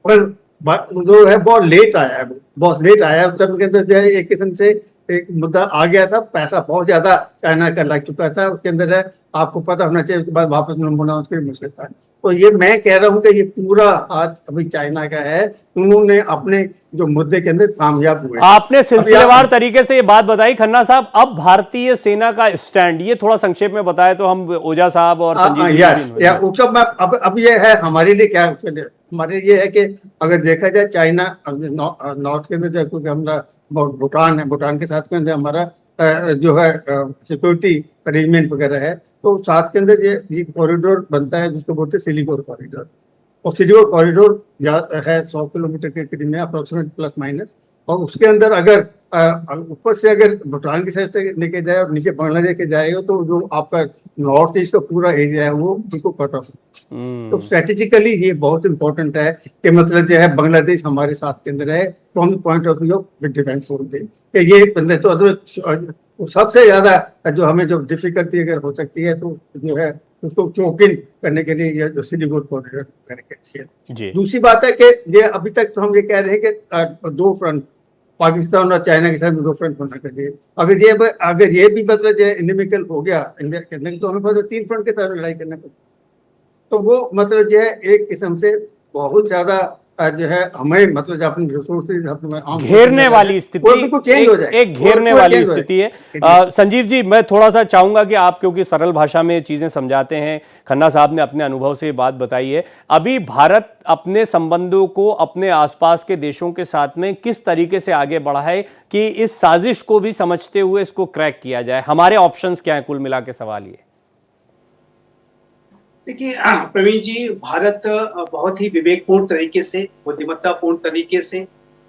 और जो है बहुत लेट आया है, बहुत लेट आया है। तब के अंदर जो है एक किस्म से एक मुद्दा आ गया था, पैसा बहुत ज्यादा चाइना का लग चुका था उसके अंदर है, आपको पता होना चाहिए। उसके बाद वापस होना उसके मुश्किल था। तो ये मैं कह रहा हूँ कि ये पूरा हाथ अभी चाइना का है। उन्होंने अपने जो मुद्दे के अंदर कामयाब हुए।
आपने सिलसिलेवार तरीके से ये बात बताई खन्ना साहब। अब भारतीय सेना का स्टैंड ये थोड़ा संक्षेप में बताए तो हम ओझा साहब और अब
ये है हमारे लिए क्या, हमारे ये है कि अगर देखा जाए चाइना नॉर्थ के अंदर, क्योंकि हमारा भूटान है, भूटान के साथ में हमारा जो है सिक्योरिटी अरेंजमेंट वगैरह है, तो साथ के अंदर ये कॉरिडोर बनता है जिसको बोलते हैं सिलिगुड़ कॉरिडोर। और सिलिगुड़ कॉरिडोर है 100 किलोमीटर के करीब में, अप्रोक्सीमेट प्लस माइनस। और उसके अंदर अगर ऊपर से अगर भूटान की साइड से लेके जाए और नीचे बांग्लादेश के जाएगा तो जो आपका नॉर्थ ईस्ट का पूरा एरिया है वो बिल्कुल कट ऑफ। तो स्ट्रेटेजिकली ये बहुत इंपॉर्टेंट है कि मतलब जो है बांग्लादेश हमारे साथ के अंदर है from the point of view of defence बोलते कि ये बंदे तो अदर सबसे ज्यादा जो हमें जो डिफिकल्टी अगर हो सकती है तो जो है उसको चोक इन करने के लिए ये जो सिलीगुड़ी कॉरिडोर करके चाहिए। दूसरी बात है कि ये अभी तक तो हम ये कह रहे हैं कि दो फ्रंट पाकिस्तान और चाइना के साथ दो फ्रंट होना चाहिए। अगर ये भी मतलब जो इनमिकल हो गया इंडिया के अंदर तो हमें 3 फ्रंट के साथ लड़ाई करना पड़ेगा। तो वो मतलब जो है एक किस्म से बहुत ज्यादा जो है हमें मतलब अपने रिसोर्सेज
घेरने वाली स्थिति, एक घेरने वाली स्थिति है। संजीव जी, मैं थोड़ा सा चाहूंगा कि आप, क्योंकि सरल भाषा में चीजें समझाते हैं, खन्ना साहब ने अपने अनुभव से ये बात बताई है, अभी भारत अपने संबंधों को अपने आसपास के देशों के साथ में किस तरीके से आगे बढ़ाए कि इस साजिश को भी समझते हुए इसको क्रैक किया जाए? हमारे ऑप्शंस क्या है? कुल मिला के सवाल ये।
देखिए प्रवीण जी, भारत बहुत ही विवेकपूर्ण तरीके से, बुद्धिमत्तापूर्ण तरीके से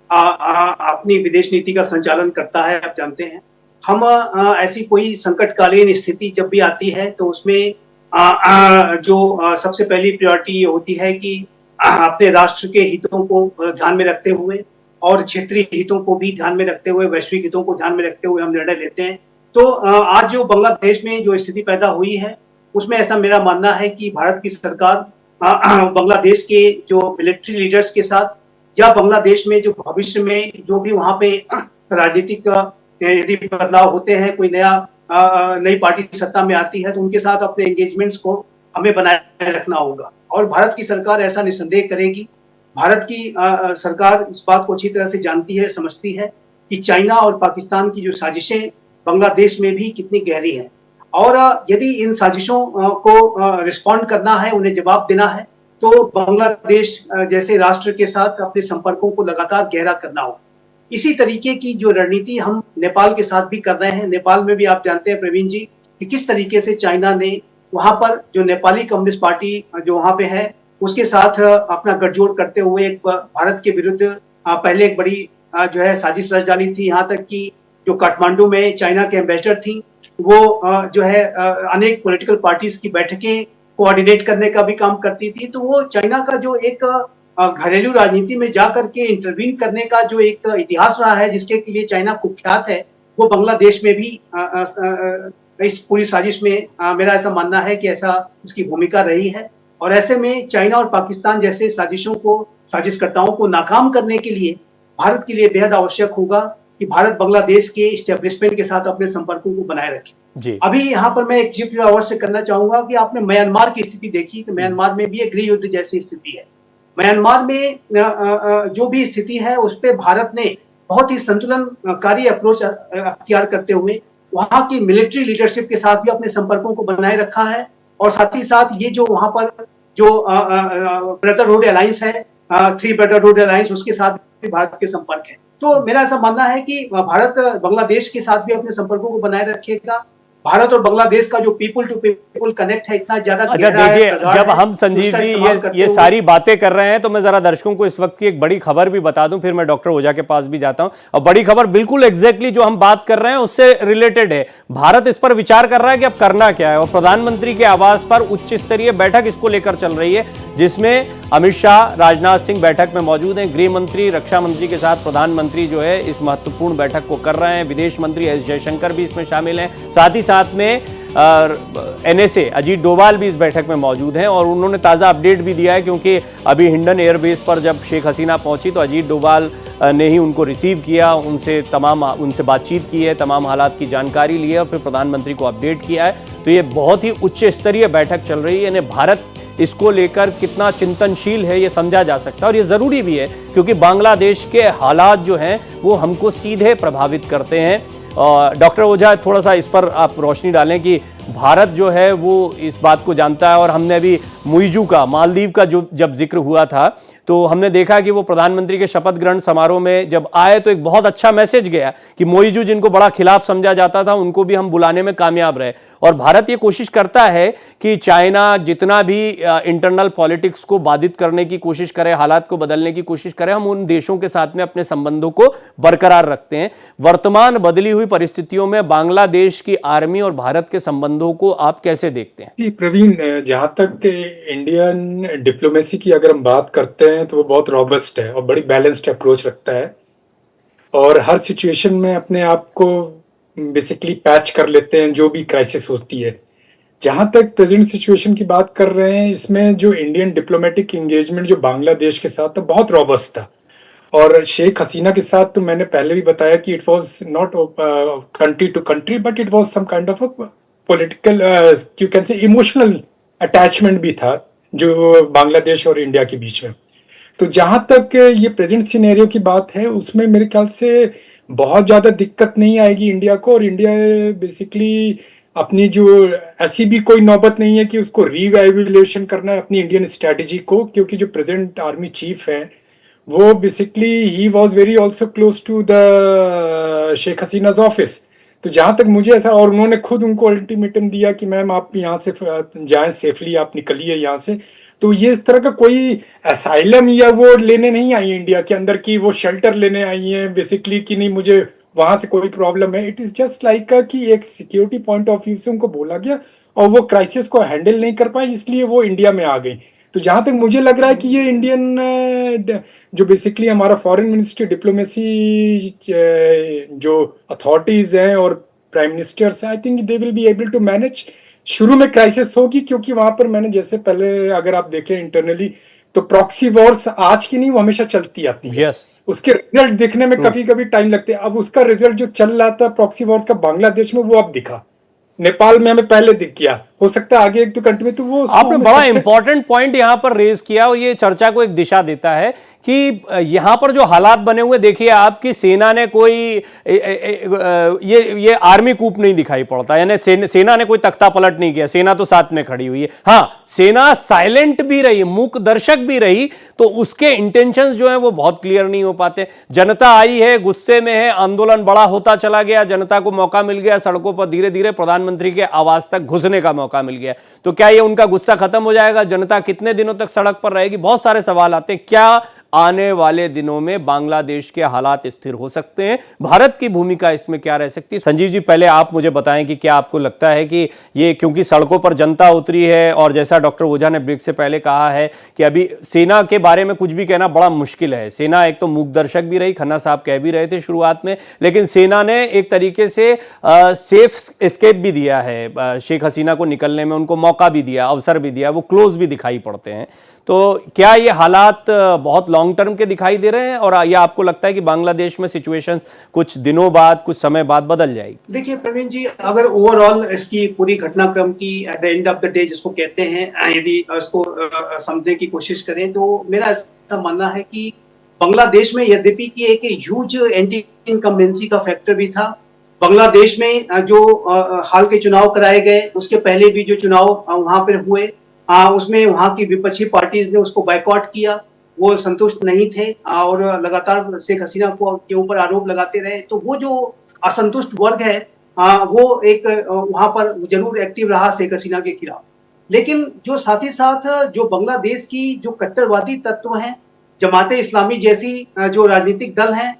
अपनी विदेश नीति का संचालन करता है। आप जानते हैं हम ऐसी कोई संकटकालीन स्थिति जब भी आती है तो उसमें जो सबसे पहली प्रायोरिटी ये होती है कि अपने राष्ट्र के हितों को ध्यान में रखते हुए और क्षेत्रीय हितों को भी ध्यान में रखते हुए, वैश्विक हितों को ध्यान में रखते हुए हम निर्णय लेते हैं। तो आज जो बांग्लादेश में जो स्थिति पैदा हुई है उसमें ऐसा मेरा मानना है कि भारत की सरकार बांग्लादेश के जो मिलिट्री लीडर्स के साथ या बांग्लादेश में जो भविष्य में जो भी वहां पे राजनीतिक यदि बदलाव होते हैं, कोई नई पार्टी सत्ता में आती है तो उनके साथ अपने एंगेजमेंट्स को हमें बनाए रखना होगा और भारत की सरकार ऐसा निसंदेह करेगी। भारत की सरकार इस बात को अच्छी तरह से जानती है, समझती है कि चाइना और पाकिस्तान की जो साजिशें बांग्लादेश में भी कितनी गहरी हैं और यदि इन साजिशों को रिस्पॉन्ड करना है, उन्हें जवाब देना है तो बांग्लादेश जैसे राष्ट्र के साथ अपने संपर्कों को लगातार गहरा करना होगा। इसी तरीके की जो रणनीति हम नेपाल के साथ भी कर रहे हैं। नेपाल में भी आप जानते हैं प्रवीण जी कि किस तरीके से चाइना ने वहां पर जो नेपाली कम्युनिस्ट पार्टी जो वहां पे है उसके साथ अपना गठजोड़ करते हुए एक भारत के विरुद्ध पहले एक बड़ी जो है साजिश रच डाली थी। यहाँ तक कि जो काठमांडू में चाइना के एम्बेसडर थी वो जो है अनेक पॉलिटिकल पार्टीज की बैठकें कोऑर्डिनेट करने का भी काम करती थी। तो वो चाइना का जो एक घरेलू राजनीति में जाकर के इंटरवीन करने का जो एक इतिहास रहा है जिसके लिए चाइना कुख्यात है, वो बांग्लादेश में भी इस पूरी साजिश में मेरा ऐसा मानना है कि ऐसा उसकी भूमिका रही है। और ऐसे में चाइना और पाकिस्तान जैसे साजिशकर्ताओं को नाकाम करने के लिए भारत के लिए बेहद आवश्यक होगा कि भारत बांग्लादेश के इस्टेब्लिशमेंट के साथ अपने संपर्कों को बनाए रखे। अभी यहाँ पर मैं एक जिक्र और से करना चाहूंगा कि आपने म्यांमार की स्थिति देखी तो म्यांमार में भी एक गृह युद्ध जैसी स्थिति है। म्यांमार में जो भी स्थिति है उस पर भारत ने बहुत ही संतुलनकारी अप्रोच अख्तियार करते हुए वहां की मिलिट्री लीडरशिप के साथ भी अपने संपर्कों को बनाए रखा है और साथ ही साथ ये जो वहां पर जो ब्रदरहुड अलायंस है, 3 ब्रदरहुड अलायंस, उसके साथ भी भारत के संपर्क है। तो मेरा ऐसा मानना है कि भारत बांग्लादेश के साथ भी अपने संपर्कों को बनाए रखेगा। भारत और बांग्लादेश का जो पीपल टू पीपल कनेक्ट है इतना ज्यादा गहरा है।
जब हम संजीव जी ये सारी बातें कर रहे हैं तो मैं जरा दर्शकों को इस वक्त की एक बड़ी खबर भी बता दूं, फिर मैं डॉक्टर ओझा के पास भी जाता हूं। और बड़ी खबर बिल्कुल एग्जैक्टली जो हम बात कर रहे हैं उससे रिलेटेड है। भारत इस पर विचार कर रहा है कि अब करना क्या है और प्रधानमंत्री के आवास पर उच्च स्तरीय बैठक इसको लेकर चल रही है जिसमें अमित शाह, राजनाथ सिंह बैठक में मौजूद हैं। गृह मंत्री, रक्षा मंत्री के साथ प्रधानमंत्री जो है इस महत्वपूर्ण बैठक को कर रहे हैं। विदेश मंत्री एस जयशंकर भी इसमें शामिल हैं। साथ ही साथ में NSA अजीत डोभाल भी इस बैठक में मौजूद हैं और उन्होंने ताज़ा अपडेट भी दिया है क्योंकि अभी हिंडन एयरबेस पर जब शेख हसीना पहुंची तो अजीत डोभाल ने ही उनको रिसीव किया, उनसे बातचीत की है, तमाम हालात की जानकारी ली है और फिर प्रधानमंत्री को अपडेट किया है। तो ये बहुत ही उच्च स्तरीय बैठक चल रही है। यानी भारत इसको लेकर कितना चिंतनशील है ये समझा जा सकता है और ये ज़रूरी भी है क्योंकि बांग्लादेश के हालात जो हैं वो हमको सीधे प्रभावित करते हैं। डॉक्टर ओझा, थोड़ा सा इस पर आप रोशनी डालें कि भारत जो है वो इस बात को जानता है और हमने अभी मुइजू का, मालदीव का जो जब जिक्र हुआ था तो हमने देखा कि वो प्रधानमंत्री के शपथ ग्रहण समारोह में जब आए तो एक बहुत अच्छा मैसेज गया कि मोइजू जिनको बड़ा खिलाफ समझा जाता था उनको भी हम बुलाने में कामयाब रहे। और भारत ये कोशिश करता है कि चाइना जितना भी इंटरनल पॉलिटिक्स को बाधित करने की कोशिश करे, हालात को बदलने की कोशिश करे, हम उन देशों के साथ में अपने संबंधों को बरकरार रखते हैं। वर्तमान बदली हुई परिस्थितियों में बांग्लादेश की आर्मी और भारत के संबंधों को आप कैसे देखते हैं?
जी प्रवीण, जहां तक इंडियन डिप्लोमेसी की अगर हम बात करते हैं तो वो बहुत रॉबस्ट है और बड़ी बैलेंस्ड अप्रोच रखता है और हर सिचुएशन में अपने आप को बेसिकली पैच कर लेते हैं जो भी क्राइसिस होती है। जहां तक प्रेजेंट सिचुएशन की बात कर रहे हैं, इसमें जो इंडियन डिप्लोमेटिक एंगेजमेंट जो बांग्लादेश के साथ था बहुत रॉबस्ट था। और शेख हसीना के साथ तो मैंने पहले भी बताया कि it was not country to country but it was some kind of a political you can say emotional attachment भी था जो बांग्लादेश और इंडिया के बीच में। तो जहां तक ये प्रेजेंट सिनेरियो की बात है उसमें मेरे ख्याल से बहुत ज्यादा दिक्कत नहीं आएगी इंडिया को। और इंडिया बेसिकली अपनी जो ऐसी भी कोई नौबत नहीं है कि उसको रीवैल्यूएशन करना है अपनी इंडियन स्ट्रेटेजी को, क्योंकि जो प्रेजेंट आर्मी चीफ है वो basically he was very also close to the Sheikh Hasina's office. तो जहां तक मुझे ऐसा, और उन्होंने खुद उनको अल्टीमेटम दिया कि मैम आप यहाँ से जाएं सेफली, आप निकलिए यहाँ से। तो ये इस तरह का कोई असाइलम या वो लेने नहीं आई इंडिया के अंदर कि वो शेल्टर लेने आई हैं बेसिकली कि नहीं मुझे वहां से कोई प्रॉब्लम है। इट इज जस्ट लाइक कि एक सिक्योरिटी पॉइंट ऑफ व्यू से उनको बोला गया और वो क्राइसिस को हैंडल नहीं कर पाए, इसलिए वो इंडिया में आ गई। तो जहां तक मुझे लग रहा है कि ये इंडियन जो बेसिकली हमारा फॉरेन मिनिस्ट्री डिप्लोमेसी जो अथॉरिटीज हैं और प्राइम मिनिस्टर्स हैं, I think they will be able to manage. शुरू में क्राइसिस होगी क्योंकि वहां पर मैंने जैसे पहले अगर आप देखें इंटरनली तो प्रॉक्सी वॉर्स आज की नहीं वो हमेशा चलती आती है। उसके रिजल्ट देखने में कभी कभी टाइम लगते हैं। अब उसका रिजल्ट जो चल रहा था प्रॉक्सी वॉर्स का बांग्लादेश में वो अब दिखा, नेपाल में हमें पहले दिख गया, हो सकता है आगे एक दो कंट्री में। तो वो
आपने बड़ा इंपॉर्टेंट पॉइंट यहां पर रेज किया और ये चर्चा को एक दिशा देता है कि यहां पर जो हालात बने हुए देखिए आपकी सेना ने कोई ये आर्मी कूप नहीं दिखाई पड़ता, यानी सेना ने कोई तख्ता पलट नहीं किया, सेना तो साथ में खड़ी हुई है। हाँ, सेना साइलेंट भी रही, मूक दर्शक भी रही, तो उसके इंटेंशंस जो हैं वो बहुत क्लियर नहीं हो पाते। जनता आई है, गुस्से में है, आंदोलन बड़ा होता चला गया, जनता को मौका मिल गया सड़कों पर धीरे धीरे प्रधानमंत्री के आवास तक घुसने का मौका मिल गया। तो क्या ये उनका गुस्सा खत्म हो जाएगा? जनता कितने दिनों तक सड़क पर रहेगी? बहुत सारे सवाल आते हैं। क्या आने वाले दिनों में बांग्लादेश के हालात स्थिर हो सकते हैं? भारत की भूमिका इसमें क्या रह सकती है? संजीव जी, पहले आप मुझे बताएं कि क्या आपको लगता है कि ये क्योंकि सड़कों पर जनता उतरी है और जैसा डॉक्टर ओझा ने ब्रेक से पहले कहा है कि अभी सेना के बारे में कुछ भी कहना बड़ा मुश्किल है। सेना एक तो मूक दर्शक भी रही, खन्ना साहब कह भी रहे थे शुरुआत में, लेकिन सेना ने एक तरीके से सेफ एस्केप भी दिया है, शेख हसीना को निकलने में उनको मौका भी दिया, अवसर भी दिया, वो क्लोज भी दिखाई पड़ते हैं। तो क्या ये हालात बहुत लॉन्ग टर्म के दिखाई दे रहे हैं और या आपको लगता है कि बांग्लादेश में सिचुएशन कुछ दिनों बाद, कुछ समय बाद बदल जाएगी? देखिए
प्रवीण जी, अगर ओवरऑल इसकी पूरी घटनाक्रम की at the end of the day जिसको कहते हैं, यदि इसको समझने की कोशिश करें तो मेरा ऐसा मानना है कि बांग्लादेश में यद्यपि की एक ह्यूज एंटी इनकम्बेंसी का फैक्टर भी था। बांग्लादेश में जो हाल के चुनाव कराए गए, उसके पहले भी जो चुनाव वहां पर हुए, उसमें वहां की विपक्षी पार्टीज ने उसको बायकॉट किया, वो संतुष्ट नहीं थे और लगातार शेख हसीना को के ऊपर आरोप लगाते रहे। तो वो जो असंतुष्ट वर्ग है वो एक वहां पर जरूर एक्टिव रहा शेख हसीना के खिलाफ। लेकिन जो साथ ही साथ जो बांग्लादेश की जो कट्टरवादी तत्व हैं, जमाते इस्लामी जैसी जो राजनीतिक दल हैं,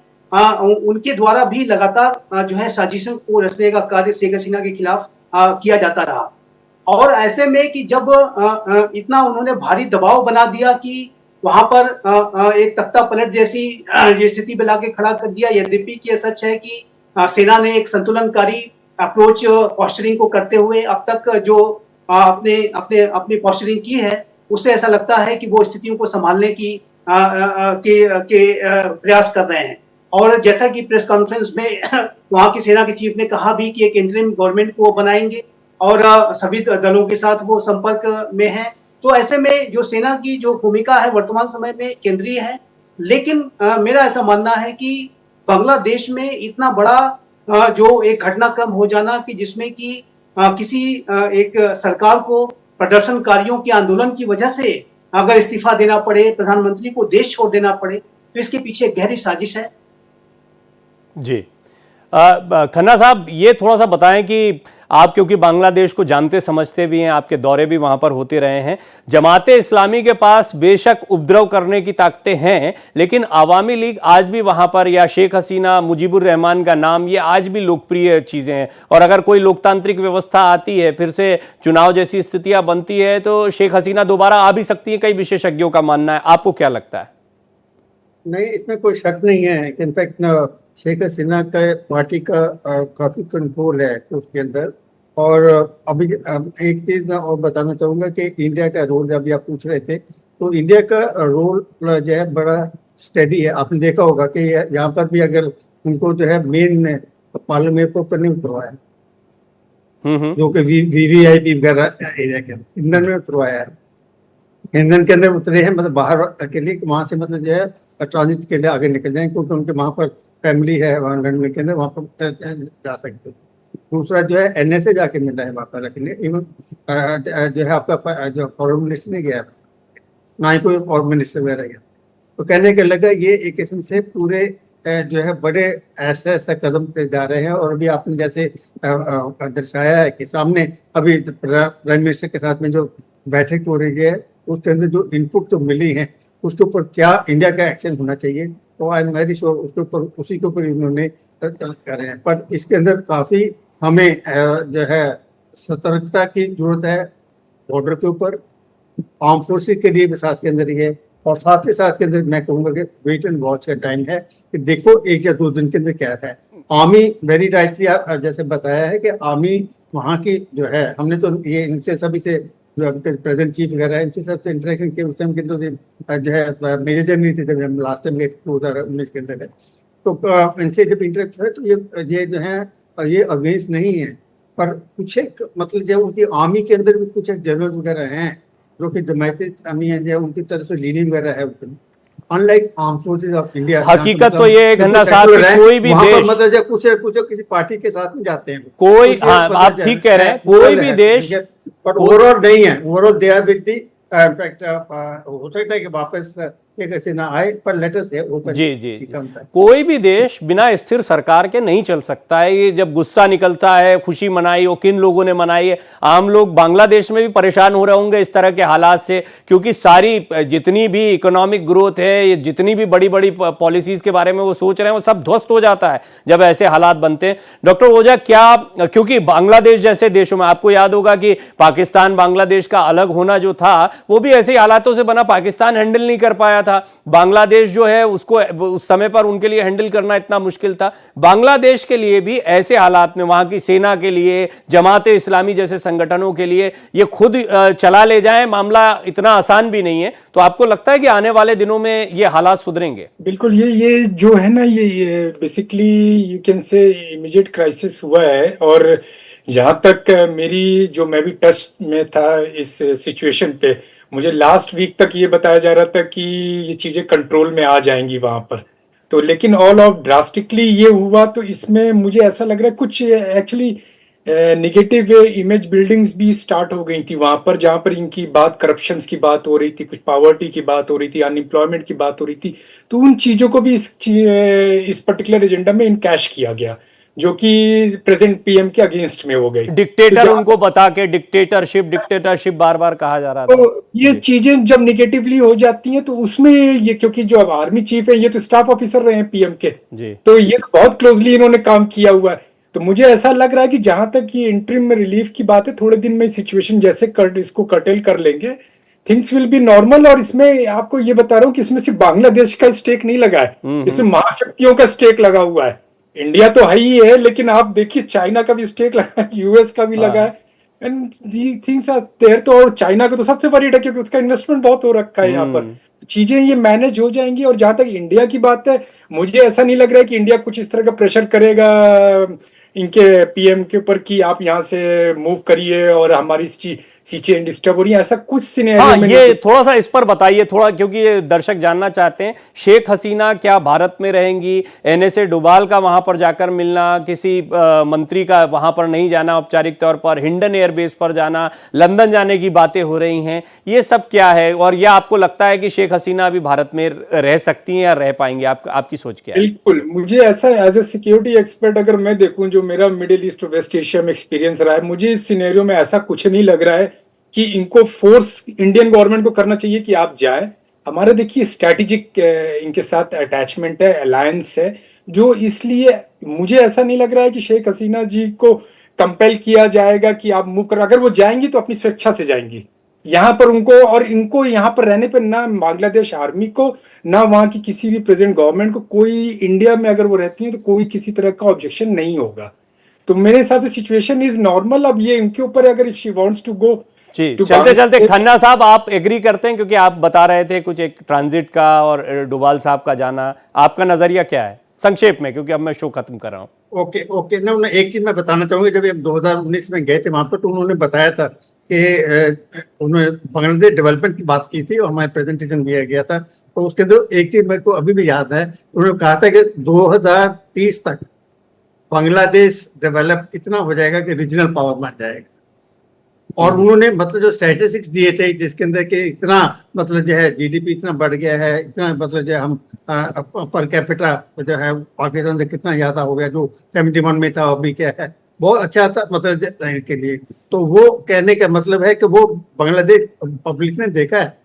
उनके द्वारा भी लगातार जो है साजिशों को रचने का कार्य शेख हसीना के खिलाफ किया जाता रहा। और ऐसे में कि जब इतना उन्होंने भारी दबाव बना दिया कि वहां पर एक तख्ता पलट जैसी स्थिति में लाके खड़ा कर दिया। यद्यपि कि सच है कि सेना ने एक संतुलनकारी अप्रोच पॉस्चरिंग को करते हुए अब तक जो अपनी पॉस्चरिंग की है, उससे ऐसा लगता है कि वो स्थितियों को संभालने की प्रयास कर रहे हैं। और जैसा कि प्रेस कॉन्फ्रेंस में वहां की सेना के चीफ ने कहा भी कि एक इंटरिम गवर्नमेंट को बनाएंगे और सभी दलों के साथ वो संपर्क में है। तो ऐसे में जो सेना की जो भूमिका है वर्तमान समय में केंद्रीय है। लेकिन मेरा ऐसा मानना है कि बांग्लादेश में इतना बड़ा जो एक घटनाक्रम हो जाना कि जिसमें कि किसी एक सरकार को प्रदर्शनकारियों के आंदोलन की वजह से अगर इस्तीफा देना पड़े, प्रधानमंत्री को देश छोड़ देना पड़े, तो इसके पीछे गहरी साजिश है।
जी खन्ना साहब, ये थोड़ा सा बताएं कि आप क्योंकि बांग्लादेश को जानते समझते भी हैं, आपके दौरे भी वहां पर होते रहे हैं, जमाते इस्लामी के पास बेशक उपद्रव करने की ताकतें हैं, लेकिन आवामी लीग आज भी वहां पर, या शेख हसीना, मुजीबुर रहमान का नाम, ये आज भी लोकप्रिय चीजें हैं। और अगर कोई लोकतांत्रिक व्यवस्था आती है, फिर से चुनाव जैसी स्थितियां बनती है, तो शेख हसीना दोबारा आ भी सकती है, कई विशेषज्ञों का मानना है। आपको क्या लगता है?
नहीं, इसमें कोई शक नहीं है। इनफैक्ट शेख हसीना का पार्टी का काफी कंट्रोल है उसके अंदर। और अभी एक चीज मैं और बताना चाहूंगा कि इंडिया का रोल, अभी आप पूछ रहे थे, तो इंडिया का रोल जो है बड़ा स्टेडी है। आपने देखा होगा कि यहाँ पर भी अगर उनको जो है मेन पार्लियामेंट पर नहीं उतरवाया, जो कि वीवीआईपी वगैरह एरिया के इंधन में उतरवाया है, ईंधन के अंदर उतरे हैं, मतलब बाहर के लिए, वहां से मतलब जो है ट्रांजिट के लिए आगे निकल जाए, क्योंकि उनके वहां पर फैमिली है वहाँ लंदन के अंदर, वहां पर जा सकते। दूसरा जो है एनएसए जाके मिला है वहां पर रखने। इवन जो है आपका जो फॉरेन मिनिस्टर नहीं गया, ना ही कोई और मिनिस्टर वगैरह गया। तो कहने के लगा ये एक किस्म से पूरे जो है बड़े ऐसे ऐसे कदम पे जा रहे हैं। और अभी आपने जैसे दर्शाया है कि सामने अभी प्राइम मिनिस्टर के साथ में जो बैठक हो रही है, उसके अंदर जो इनपुट तो मिली है, उसके ऊपर क्या इंडिया का एक्शन होना चाहिए, तो आई एम वेरी श्योर उसके ऊपर, उसी के ऊपर इन्होंने करे हैं। पर इसके अंदर काफी हमें जो है सतर्कता की जरूरत है, बॉर्डर के ऊपर, आर्म फोर्सेस के लिए भी साथ के अंदर ही है। और साथ ही साथ के अंदर मैं कहूँगा कि वेट एंड वॉच का टाइम है कि देखो 1 या 2 दिन के अंदर क्या है। आर्मी वेरी राइटली जैसे बताया है कि आर्मी वहाँ की जो है, हमने तो ये इनसे सभी से, जो प्रेजेंट चीफ वगैरह है, इनसे सबसे इंटरेक्शन किया उस टाइम के अंदर जो है मेजर जनरल थे, जब हम लास्ट टाइम गए 2019 के अंदर है, तो इनसे जब इंटरेक्ट है तो ये जो है ये अगेंस्ट नहीं है। पर कुछ एक मतलब जो उनकी आर्मी के अंदर भी कुछ एक जनरल वगैरह हैं जो कि जमायत इस्लामी है, जो उनकी तरफ से लीनिंग वगैरह है, unlike arm forces of India.
हकीकत तो ये है खन्ना साहब कि कोई भी देश,
मतलब जब कुछ किसी पार्टी के साथ नहीं जाते हैं
कोई, हाँ आप ठीक कह रहे हैं, कोई भी देश,
बट ओवरऑल नहीं है। Overall they are with the, in fact हो सकता है कि वापस कैसे ना आए, पर लेटर से
जी कोई भी देश बिना स्थिर सरकार के नहीं चल सकता है। ये जब गुस्सा निकलता है, खुशी मनाई हो, किन लोगों ने मनाई है, आम लोग बांग्लादेश में भी परेशान हो रहे होंगे इस तरह के हालात से, क्योंकि सारी जितनी भी इकोनॉमिक ग्रोथ है, ये जितनी भी बड़ी बड़ी पॉलिसीज के बारे में वो सोच रहे हैं, वो सब ध्वस्त हो जाता है जब ऐसे हालात बनते हैं। डॉक्टर ओझा, क्या, क्योंकि बांग्लादेश जैसे देशों में आपको याद होगा कि पाकिस्तान बांग्लादेश का अलग होना जो था वो भी ऐसे हालातों से बना, पाकिस्तान हैंडल नहीं कर पाया था, बांग्लादेश जो है उसको उस समय पर उनके लिए हैंडल करना इतना मुश्किल था। बांग्लादेश के लिए भी ऐसे हालात में वहां की सेना के लिए, जमाते इस्लामी जैसे संगठनों के लिए ये खुद चला ले जाएं, मामला इतना आसान भी नहीं है। तो आपको लगता है कि आने वाले दिनों में ये हालात सुधरेंगे?
बिल्कुल, ये जो है ना, ये बेसिकली यू कैन से इमीडिएट क्राइसिस हुआ है। और जहां तक मेरी, जो मैं भी टच में था इस सिचुएशन पे, मुझे लास्ट वीक तक ये बताया जा रहा था कि ये चीजें कंट्रोल में आ जाएंगी वहां पर। तो लेकिन ऑल ऑफ ड्रास्टिकली ये हुआ, तो इसमें मुझे ऐसा लग रहा है कुछ एक्चुअली नेगेटिव इमेज बिल्डिंग्स भी स्टार्ट हो गई थी वहां पर, जहां पर इनकी बात, करप्शन की बात हो रही थी, कुछ पॉवर्टी की बात हो रही थी, अनएम्प्लॉयमेंट की बात हो रही थी। तो उन चीजों को भी इस पर्टिकुलर एजेंडा में इनकैश किया गया, जो कि प्रेजेंट पीएम के अगेंस्ट में हो गई।
डिक्टेटर उनको बता के डिक्टेटरशिप बार बार कहा जा रहा था।
तो ये चीजें जब निगेटिवली हो जाती हैं, तो उसमें ये, क्योंकि जो अब आर्मी चीफ है, ये तो स्टाफ ऑफिसर रहे हैं पीएम के, तो ये बहुत क्लोजली इन्होंने काम किया हुआ है। तो मुझे ऐसा लग रहा है कि जहां तक ये इंटरिम रिलीफ की बात है, थोड़े दिन में सिचुएशन जैसे इसको कर्टेल कर लेंगे, थिंग्स विल बी नॉर्मल। और इसमें आपको ये बता रहा हूँ कि इसमें सिर्फ बांग्लादेश का स्टेक नहीं लगा है, इसमें महाशक्तियों का स्टेक लगा हुआ है। इंडिया तो है ही है, लेकिन आप देखिए चाइना का भी स्टेक लगा है, यूएस का भी लगा है, and the things are there. तो और चाइना का तो सबसे बड़ी है, क्योंकि उसका इन्वेस्टमेंट बहुत हो रखा है यहाँ पर। चीजें ये मैनेज हो जाएंगी। और जहां तक इंडिया की बात है, मुझे ऐसा नहीं लग रहा है कि इंडिया कुछ इस तरह का प्रेशर करेगा इनके पीएम के ऊपर कि आप यहाँ से मूव करिए और हमारी चेन डिस्टर्ब हो रही है, ऐसा कुछ सिनेरियो
हाँ,
में
ये
नहीं।
थोड़ा सा इस पर बताइए थोड़ा, क्योंकि ये दर्शक जानना चाहते हैं। शेख हसीना क्या भारत में रहेंगी? एनएसए डोभाल का वहां पर जाकर मिलना, किसी मंत्री का वहां पर नहीं जाना औपचारिक तौर पर, हिंडन एयरबेस पर जाना, लंदन जाने की बातें हो रही हैं, ये सब क्या है? और यह आपको लगता है कि शेख हसीना अभी भारत में रह सकती हैं या रह पाएंगे? आपकी सोच क्या है?
बिल्कुल, मुझे ऐसा एज ए सिक्योरिटी एक्सपर्ट अगर मैं देखूं, जो मेरा मिडिल ईस्ट और वेस्ट एशिया में एक्सपीरियंस रहा है, मुझे इस सिनेरियो में ऐसा कुछ नहीं लग रहा है कि इनको फोर्स इंडियन गवर्नमेंट को करना चाहिए कि आप जाए। हमारा देखिए स्ट्रैटेजिक इनके साथ अटैचमेंट है, अलायंस है, जो इसलिए मुझे ऐसा नहीं लग रहा है कि शेख हसीना जी को कंपेल किया जाएगा कि आप मूव करो। अगर वो जाएंगी तो अपनी स्वेच्छा से जाएंगी। यहाँ पर उनको और इनको यहाँ पर रहने पर ना बांग्लादेश आर्मी को ना वहां की किसी भी प्रेजेंट गवर्नमेंट को, कोई इंडिया में अगर वो रहती है तो कोई किसी तरह का ऑब्जेक्शन नहीं होगा। तो मेरे हिसाब से सिचुएशन इज नॉर्मल। अब ये इनके ऊपर है, अगर if she wants to go.
जी, चलते चलते खन्ना साहब, आप एग्री करते हैं? क्योंकि आप बता रहे थे कुछ एक ट्रांजिट का और डोभाल साहब का जाना, आपका नजरिया क्या है संक्षेप में, क्योंकि अब मैं शो खत्म कर रहा हूँ।
ओके ओके ना, एक चीज मैं बताना चाहूंगा। जब हम 2019 में गए थे वहां पर, तो उन्होंने बताया था कि उन्होंने बांग्लादेश डेवलपमेंट की बात की थी और हमारे प्रेजेंटेशन दिया गया था। तो उसके अंदर एक चीज मेरे को अभी भी याद है, उन्होंने कहा था कि 2030 तक बांग्लादेश डेवलप इतना हो जाएगा कि रीजनल पावर बन जाएगा। और उन्होंने मतलब जो स्टैटिस्टिक्स दिए थे, जिसके अंदर कि इतना मतलब जो है जीडीपी इतना बढ़ गया है, इतना मतलब जो है हम पर कैपिटा जो है पाकिस्तान से कितना ज्यादा हो गया, जो 71 में था अभी क्या है, बहुत अच्छा था मतलब के लिए। तो वो कहने का मतलब है कि वो बांग्लादेश पब्लिक ने देखा है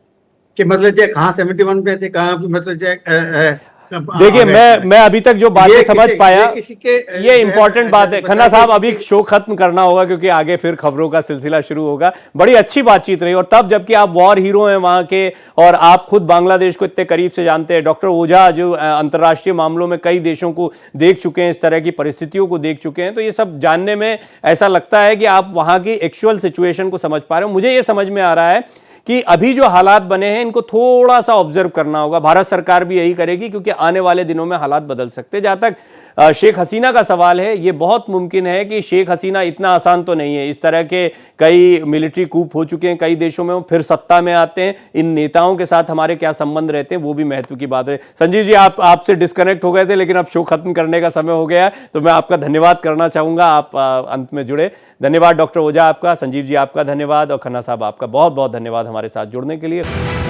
कि मतलब जो कहाँ 71 में थे, कहाँ मतलब जो
देखिए, मैं अभी तक जो बातें समझ पाया, ये इंपॉर्टेंट बात है। खन्ना साहब, अभी शो खत्म करना होगा क्योंकि आगे फिर खबरों का सिलसिला शुरू होगा। बड़ी अच्छी बातचीत रही, और तब जबकि आप वॉर हीरो हैं वहां के और आप खुद बांग्लादेश को इतने करीब से जानते हैं। डॉक्टर ओझा जो अंतर्राष्ट्रीय मामलों में कई देशों को देख चुके हैं, इस तरह की परिस्थितियों को देख चुके हैं, तो ये सब जानने में ऐसा लगता है कि आप वहां की एक्चुअल सिचुएशन को समझ पा रहे हो। मुझे ये समझ में आ रहा है कि अभी जो हालात बने हैं इनको थोड़ा सा ऑब्जर्व करना होगा। भारत सरकार भी यही करेगी, क्योंकि आने वाले दिनों में हालात बदल सकते हैं। जहां तक शेख हसीना का सवाल है, ये बहुत मुमकिन है कि शेख हसीना इतना आसान तो नहीं है। इस तरह के कई मिलिट्री कूप हो चुके हैं कई देशों में, वो फिर सत्ता में आते हैं। इन नेताओं के साथ हमारे क्या संबंध रहते हैं, वो भी महत्व की बात है। संजीव जी, आपसे डिस्कनेक्ट हो गए थे, लेकिन अब शो खत्म करने का समय हो गया है, तो मैं आपका धन्यवाद करना चाहूंगा। आप अंत में जुड़े, धन्यवाद। डॉक्टर ओझा आपका, संजीव जी आपका धन्यवाद, और खन्ना साहब आपका बहुत बहुत धन्यवाद हमारे साथ जुड़ने के लिए।